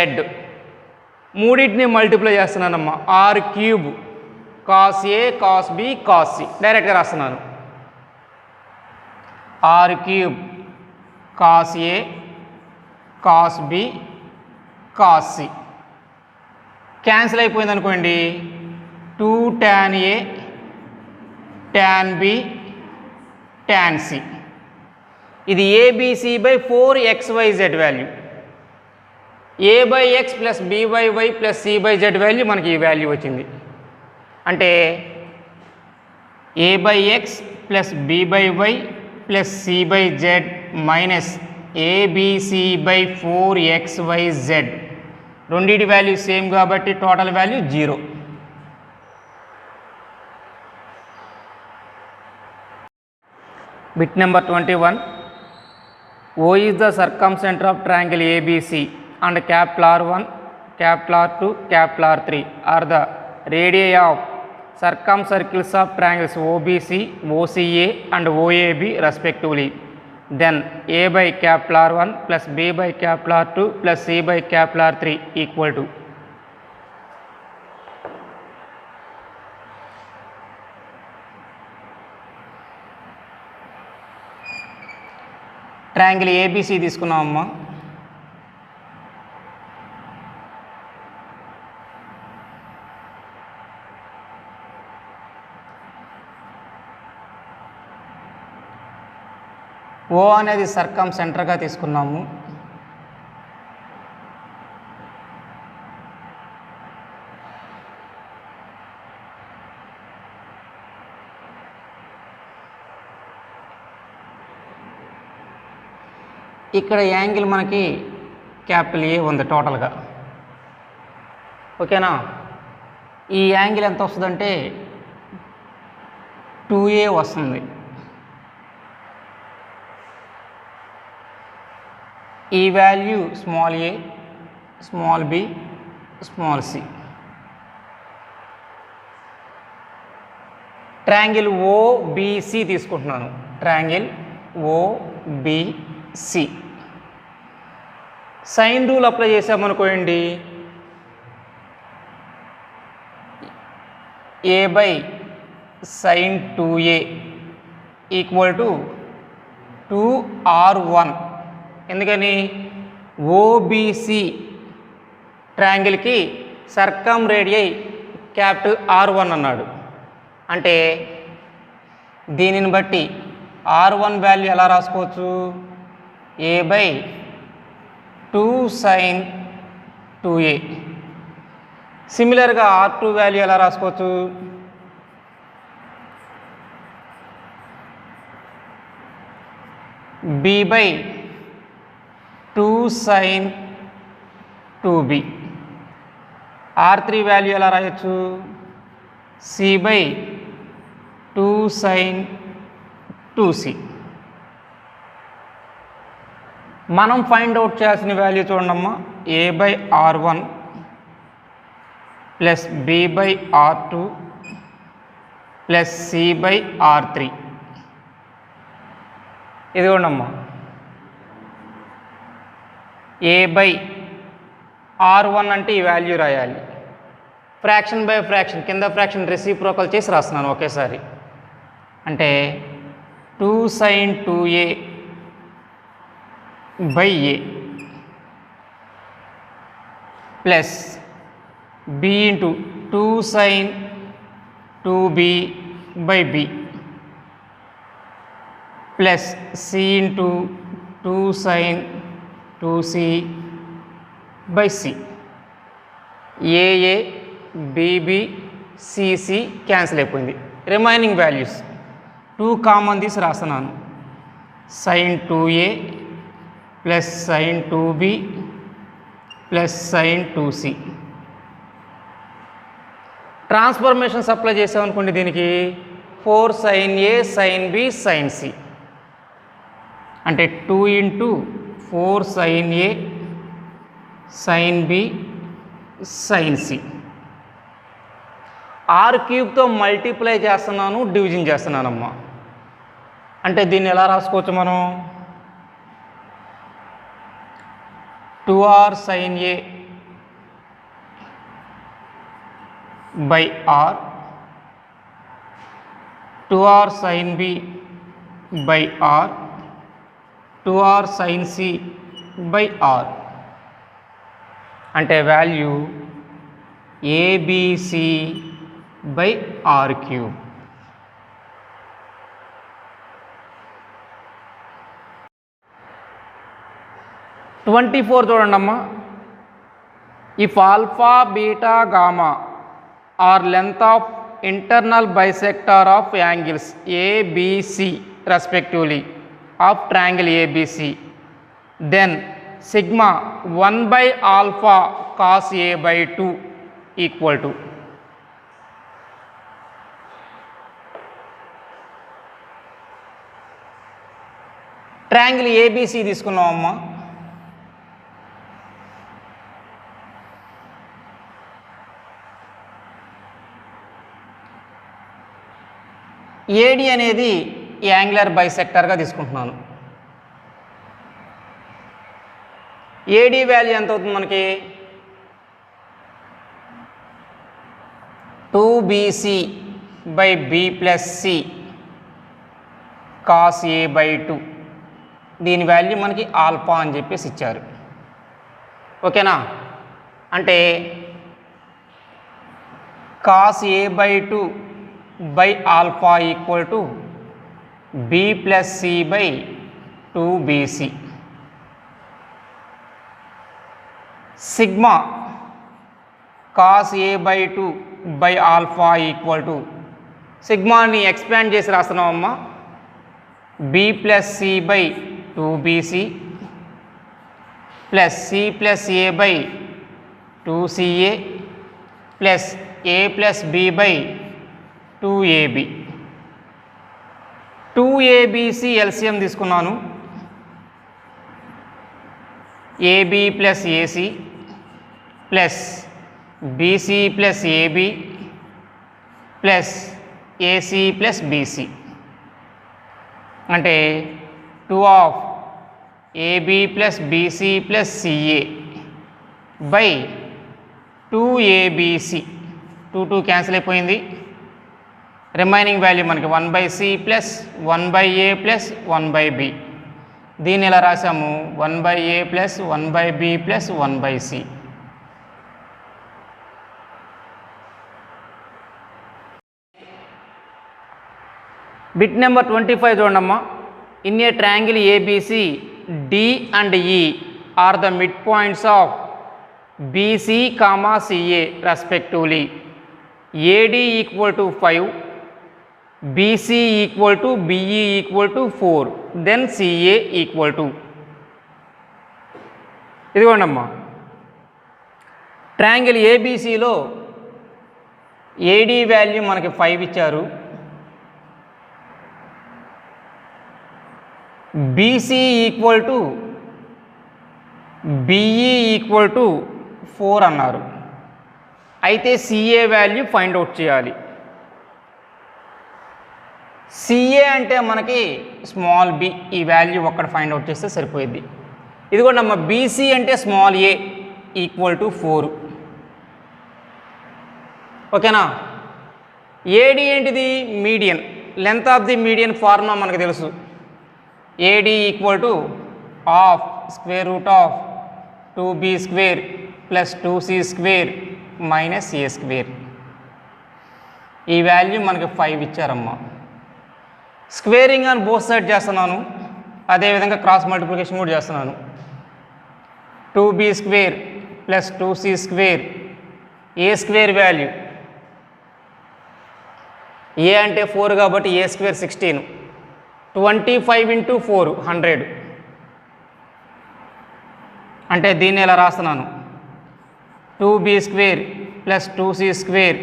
మూడింటిని మల్టిప్లై చేస్తున్నానమ్మా. r cube cos A cos B cos C డైరెక్ట్గా రాస్తున్నాను. r cube cos A cos B cos C cancel అయిపోయింది అనుకోండి. 2 tan a tan b tan c. ఇది ABC by 4xyz value. A by X plus B by Y plus C by Z value మనకి ఈ value వచ్చింది. అంటే A by X plus B by Y plus C by Z minus ABC by 4xyz. రెండింటి value same కాబట్టి total value 0. Bit number 21. O is the circumcenter of triangle ABC and capital R1, capital R2, capital R3 are the radii of circumcircles of triangles OBC, OCA and OAB respectively. Then A by capital R1 plus B by capital R2 plus C by capital R3 equal to. Triangle ABC తీసుకున్నామమ్మా. O అనేది circum సెంటర్గా తీసుకున్నాము. ఇక్కడ angle మనకి capital ఏ ఉంది టోటల్గా. ఓకేనా? ఈ angle ఎంత వస్తుందంటే 2A వస్తుంది. ఈ value small A, small B, small C. Triangle OBC తీసుకుంటున్నాను. Triangle OBC sine rule apply చేసామనుకోండి, A by sine 2A equal to 2R1. ఎందుకని? ఓబిసి ట్రయాంగిల్కి సర్కమ్ రేడియై క్యాపిటల్ R1 అన్నాడు. అంటే దీనిని బట్టి R1 వాల్యూ ఎలా రాసుకోవచ్చు? A by 2 sin 2A. సిమిలర్గా R2 వాల్యూ ఎలా రాసుకోవచ్చు? B by 2 sin 2B. R3 value ఎలా రాయొచ్చు? C by 2 sin 2C. మనం ఫైండ్ అవుట్ చేయాల్సిన వాల్యూ చూడమ్మా. A by R1 plus B by R2 plus C by R3. ఇది చూడమ్మా. ఏ బై R1 అంటే ఈ వాల్యూ రాయాలి. ఫ్రాక్షన్ బై ఫ్రాక్షన్, కింద ఫ్రాక్షన్ రెసిప్రోకల్ చేసి రాస్తున్నాను ఒకేసారి. అంటే 2 sin 2A by A plus B into 2 sin 2B by B plus C into 2 sin 2C by C. ఏఏ బీబీ సిసి క్యాన్సిల్ అయిపోయింది. రిమైనింగ్ వాల్యూస్ 2 కామన్ తీసి రాస్తున్నాను. sin 2A plus sin 2B plus sin 2C. Transformations apply చేసామనుకోండి దీనికి 4 sin A sin B sin C. అంటే 2 ఇంటూ 4 sin A sin B sin C. R³ multiply చేస్తున్నాను, division చేస్తున్నానమ్మా. అంటే దీన్ని ఎలా రాసుకోవచ్చు మనం? 2R sin A by R, 2R sin B by R, 2R sin C by R. అంటే వాల్యూ ABC బై R³. చూడండి అమ్మా. If alpha beta gamma are length of internal bisector of angles ABC respectively of triangle ABC, then sigma 1 by alpha cos A by 2 equal to. Triangle ABC తీసుకున్నామమ్మా. AD అనేది angular బైసెక్టార్గా తీసుకుంటున్నాను. AD value ఎంత అవుతుంది మనకి? 2BC by B plus C cos A by 2. దీని value మనకి alpha అని చెప్పేసి ఇచ్చారు. ఓకేనా? అంటే cos A by 2 by alpha equal to B plus C by 2BC. Sigma cos A by 2 by alpha equal to సిగ్మాని ఎక్స్పాండ్ చేసి రాస్తున్నామమ్మా B plus C by 2BC plus C plus A by 2CA plus A plus B by 2AB. 2ABC LCM తీసుకున్నాను. AB plus AC plus BC plus AB plus AC plus BC అంటే 2 of AB plus BC plus CA by 2ABC. 2 cancel అయిపోయింది. Remaining value మనకి 1/C plus 1/A plus 1/B. దీన్ని ఎలా రాసాము 1/A plus 1/B plus 1/C. Bit number 25 చూడమ్మా. In A triangle ABC D and E are the midpoints of BC, CA respectively. AD equal to 5, BC equal to BE equal to 4, then CA equal to. ఇదిగోండమ్మా triangle ABCలో AD value మనకి 5 ఇచ్చారు. BC equal to BE equal to 4 అన్నారు. అయితే CA value find out చేయాలి. CA అంటే మనకి small b, ఈ వాల్యూ ఒక్కడ ఫైండ్ అవుట్ చేస్తే సరిపోయింది. ఇదిగోండమ్మ BC అంటే స్మాల్ a ఈక్వల్ టు 4. ఓకేనా. AD ఏంటిది median, length of the median formula మనకు తెలుసు. AD equal to half square root of 2b square plus 2c square minus a square. ఈ వాల్యూ మనకి 5 ఇచ్చారమ్మా. స్క్వేరింగ్ అని బోత్ సైడ్ చేస్తున్నాను, అదేవిధంగా క్రాస్ మల్టిప్లికేషన్ కూడా చేస్తున్నాను. 2b square plus 2c square, a square value a అంటే 4 కాబట్టి a స్క్వేర్ 16, 25 ఇంటూ 4 100. అంటే దీన్ని ఎలా రాస్తున్నాను 2b square plus 2c square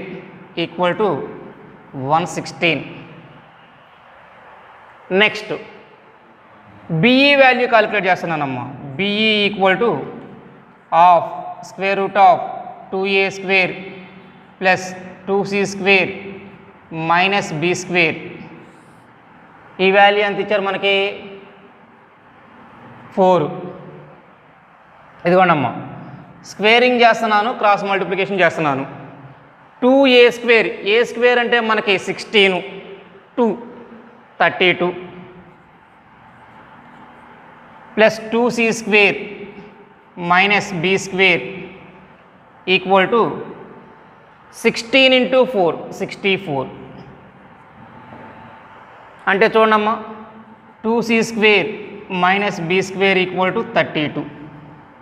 equal to 116. Next BE value calculate చేస్తున్నానమ్మా. BE equal to half square root of 2a square plus 2c square minus b square. ఈ value ఎంత ఇచ్చారు మనకి 4. ఇదిగోండమ్మా స్క్వేరింగ్ చేస్తున్నాను, క్రాస్ మల్టిప్లికేషన్ చేస్తున్నాను. 2a స్క్వేర్, a స్క్వేర్ అంటే మనకి 16, 2 32 plus 2c square minus b square equal to 16 into 4 64. అంటే చూడమ్మా 2c square minus b square equal to 32.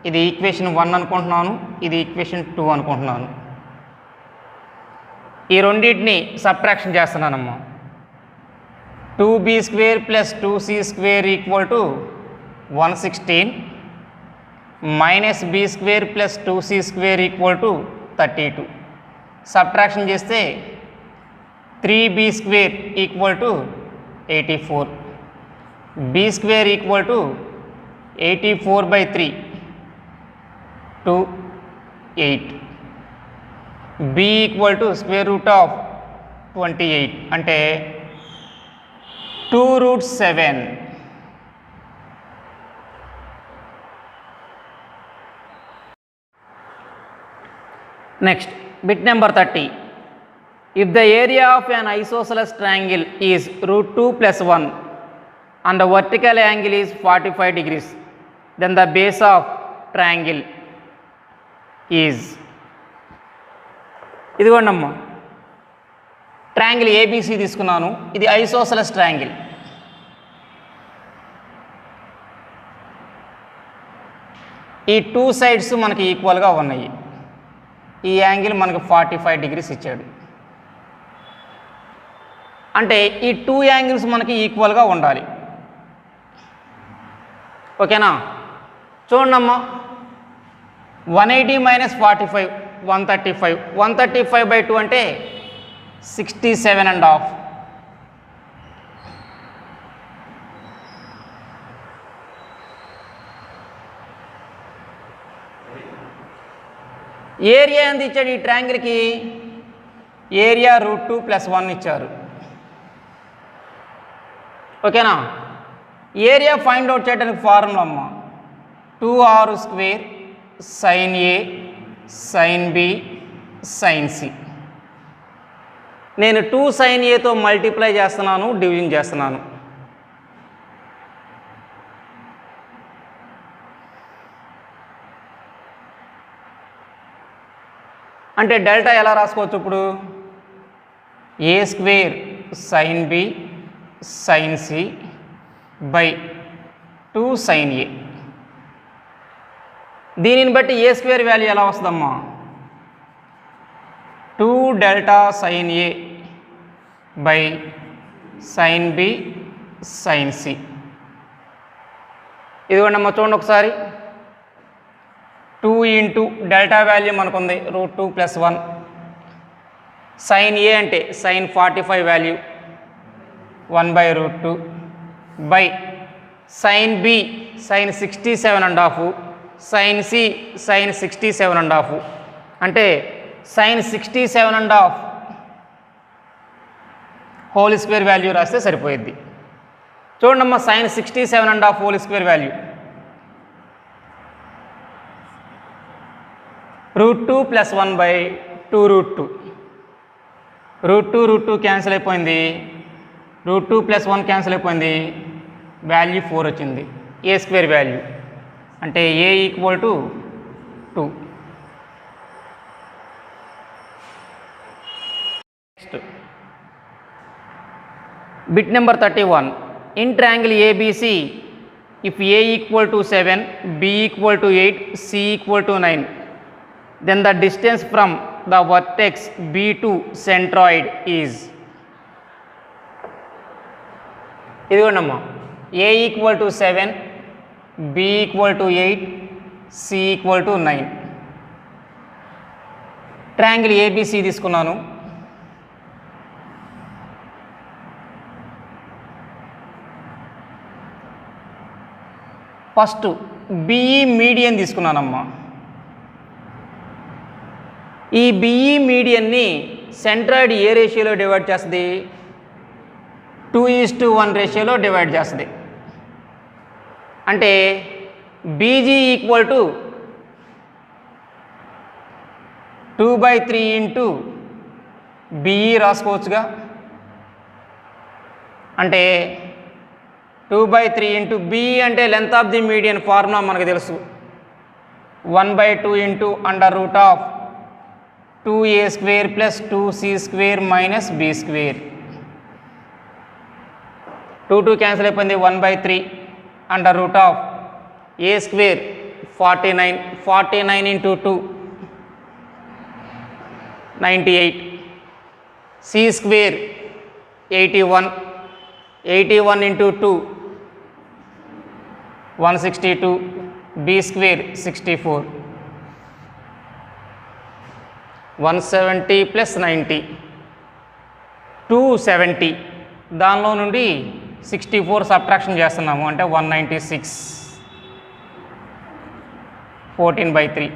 ఇది ఈక్వేషన్ 1 అనుకుంటున్నాను, ఇది ఈక్వేషన్ 2 అనుకుంటున్నాను. ఈ రెండింటిని సబ్ట్రాక్షన్ చేస్తున్నానమ్మా. 2b square plus 2c square equal to 116 minus b square plus 2c square equal to 32. Subtraction చేస్తే 3b square equal to 84, b square equal to 84/3 to 8, b equal to square root of 28 అంటే 2√7. Next bit number 30. If the area of an isosceles triangle is √2 plus 1 and the vertical angle is 45 degrees, then the base of triangle is. ఇదిగోండమ్మా triangle ABC తీసుకున్నాను. ఇది isosceles triangle. ఈ 2 sides మనకి ఈక్వల్గా ఉన్నాయి. ఈ angle మనకి 45 డిగ్రీస్ ఇచ్చాడు. అంటే ఈ 2 యాంగిల్స్ మనకి ఈక్వల్గా ఉండాలి. ఓకేనా? చూడమ్మా, 180 మైనస్ 45 135. 135/2 అంటే 67.5. ఏరియా ఎంత ఇచ్చాడు ఈ ట్రయాంగిల్కి? ఏరియా √2 + 1 ఇచ్చారు. ఓకేనా? ఏరియా ఫైండ్ అవుట్ చేయడానికి ఫార్ములా అమ్మ 2r² sin A sin B sin C. నేను 2 sin Aతో మల్టిప్లై చేస్తున్నాను, డివిజన్ చేస్తున్నాను. అంటే డెల్టా ఎలా రాసుకోవచ్చు ఇప్పుడు? A² sin B sin C by 2 sin A. దీనిని బట్టి A² వాల్యూ ఎలా వస్తుందమ్మా? 2 delta sin A by sin B sin C. ఇదిగోండి అమ్మ, చూడండి ఒకసారి. 2 ఇంటూ డెల్టా వాల్యూ మనకుంది √2 + 1. sin A అంటే sin 45 value 1/√2 by sin B sin 67.5 sin C sin 67.5 అంటే sin 67.5 హోల్ స్క్వేర్ వాల్యూ రాస్తే సరిపోయిద్ది. చూడండమ్మా, sin 67.5 whole square value √2 + 1/2√2. √2 cancel అయిపోయింది, √2 + 1 క్యాన్సిల్ అయిపోయింది, వాల్యూ 4 వచ్చింది. A² వాల్యూ అంటే A = 2. Next bit number 31. In triangle ABC, if A = 7, B = 8, C = 9, then the distance from the vertex B to centroid is. ఇదిగోండమ్మా, A = 7, B = 8, C = 9. Triangle ABC తీసుకున్నాను. First BE median తీసుకున్నానమ్మా. ఈ BE మీడియన్ని centroid ఏ రేషియోలో divide చేస్తుంది? 2:1 రేషియోలో divide చేస్తుంది. అంటే BG = 2/3 into BE రాసుకోవచ్చుగా. అంటే 2/3 ఇంటూ BE అంటే length of the median formula మనకు తెలుసు. 1/2 into √2A² + 2C² minus B². 2 cancel అయిపోయింది, 1/3 √A² 49. 49 into 2 98. C² 81. 81 into 2 162. B² 64. 170 + 90 270. దానిలో నుండి 64 సబ్ట్రాక్షన్ చేస్తున్నాము అంటే 196. 14/3.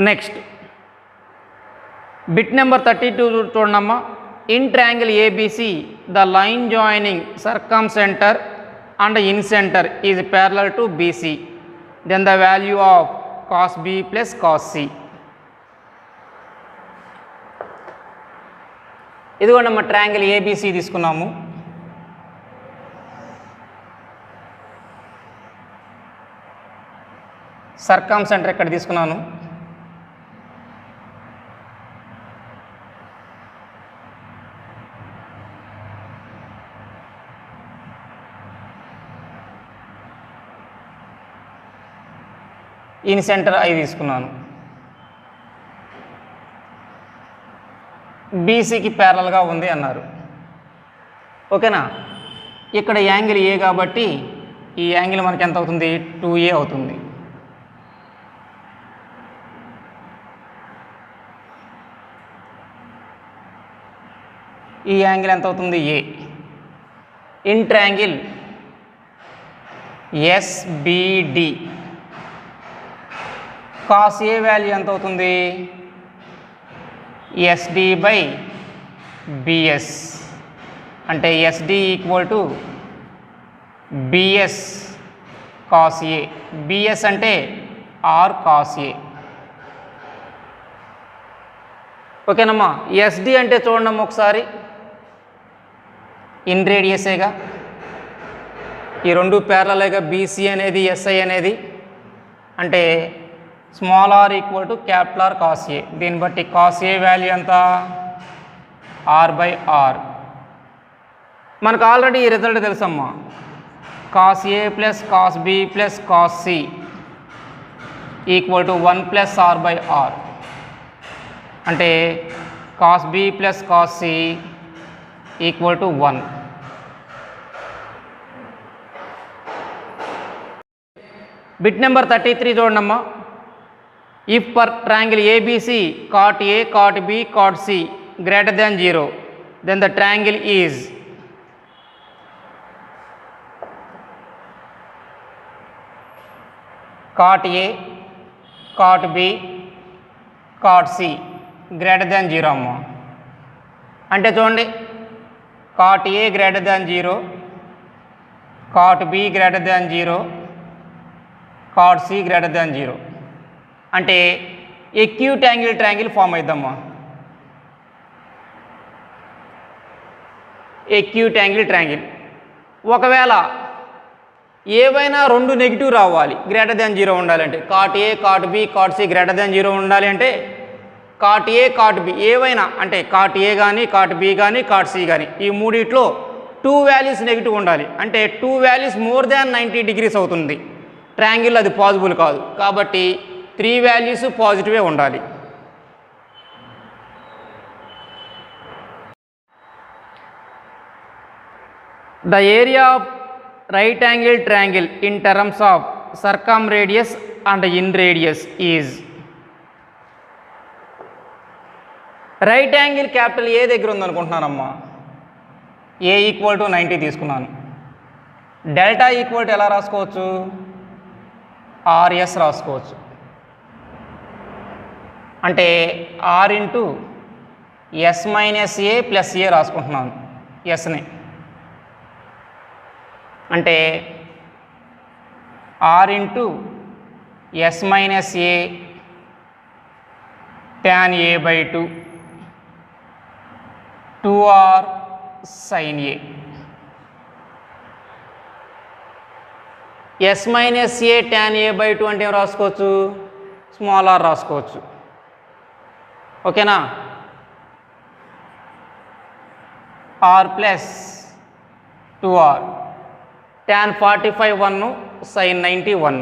నెక్స్ట్ బిట్ నెంబర్ 32 చూడమ్మా. In triangle ABC, the line joining circumcentre and incenter is parallel to BC, then the value of cos B plus cos C. ఇదిగోండి మన triangle ABC తీసుకున్నాము. సర్కంసెంటర్ ఇక్కడ తీసుకున్నాను. ఇన్ సెంటర్ ఐ తీసుకున్నాను. బీసీకి ప్యారలల్గా ఉంది అన్నారు. ఓకేనా. ఇక్కడ యాంగిల్ ఏ కాబట్టి ఈ యాంగిల్ మనకి ఎంత అవుతుంది? 2A అవుతుంది. ఈ యాంగిల్ ఎంత అవుతుంది? A. In triangle SBD cos A value ఎంత అవుతుంది? ఎస్డి బై బిఎస్, అంటే SD equal to BS cos A. BS అంటే ఆర్ కాస్ ఏ. ఓకేనమ్మా. ఎస్డి అంటే చూడండి ఒకసారి, ఇన్ రేడియసేగా, ఈ రెండు ప్యారలల్గా బీసీ అనేది ఎస్ఐ అనేది, అంటే small R equal to capital R cos A. దీన్ని బట్టి కాస్ ఏ వాల్యూ ఎంత? R by R. మనకు ఆల్రెడీ ఈ రిజల్ట్ తెలుసమ్మా. Cos A plus cos B plus cos C equal to 1 plus R by R, అంటే cos B plus cos C equal to 1. Bit number 33 చూడండమ్మా. If for triangle ABC cot A cot B cot C greater than 0, then the triangle is cot A cot B cot C greater than 0 అమ్మా. అంటే చూడండి, cot A greater than 0, cot B greater than 0, cot C greater than 0, అంటే acute angle triangle form అవుద్దమ్మా. Acute angle triangle. ఒకవేళ ఏవైనా రెండు negative రావాలి greater than 0 ఉండాలంటే, cot A cot B cot C greater than 0 ఉండాలి అంటే కాట్ ఏ కాట్ బి ఏవైనా, అంటే కాట్ ఏ కానీ కాట్ బి కానీ కాట్ సి కానీ, ఈ మూడిట్లో 2 వాల్యూస్ నెగిటివ్ ఉండాలి. అంటే 2 వాల్యూస్ మోర్ దాన్ 90 డిగ్రీస్ అవుతుంది ట్రయాంగిల్, అది పాసిబుల్ కాదు. కాబట్టి 3 వాల్యూస్ పాజిటివే ఉండాలి. The area of right angle triangle in terms of circum radius and in radius is. Right angle capital A దగ్గర ఉందనుకుంటున్నానమ్మా. ఏ ఈక్వల్ టు 90 తీసుకున్నాను. డెల్టా ఈక్వల్ టు ఎలా రాసుకోవచ్చు? ఆర్ఎస్ రాసుకోవచ్చు. అంటే R into S minus A plus A రాసుకుంటున్నాను ఎస్ని. అంటే R into S minus A tan A by 2 2r sine A. S minus A tan A by 2 అంటే ఏం రాసుకోవచ్చు? స్మాల్ ఆర్ రాసుకోవచ్చు. ఓకేనా. R plus 2r tan 45 1 sine 90 1.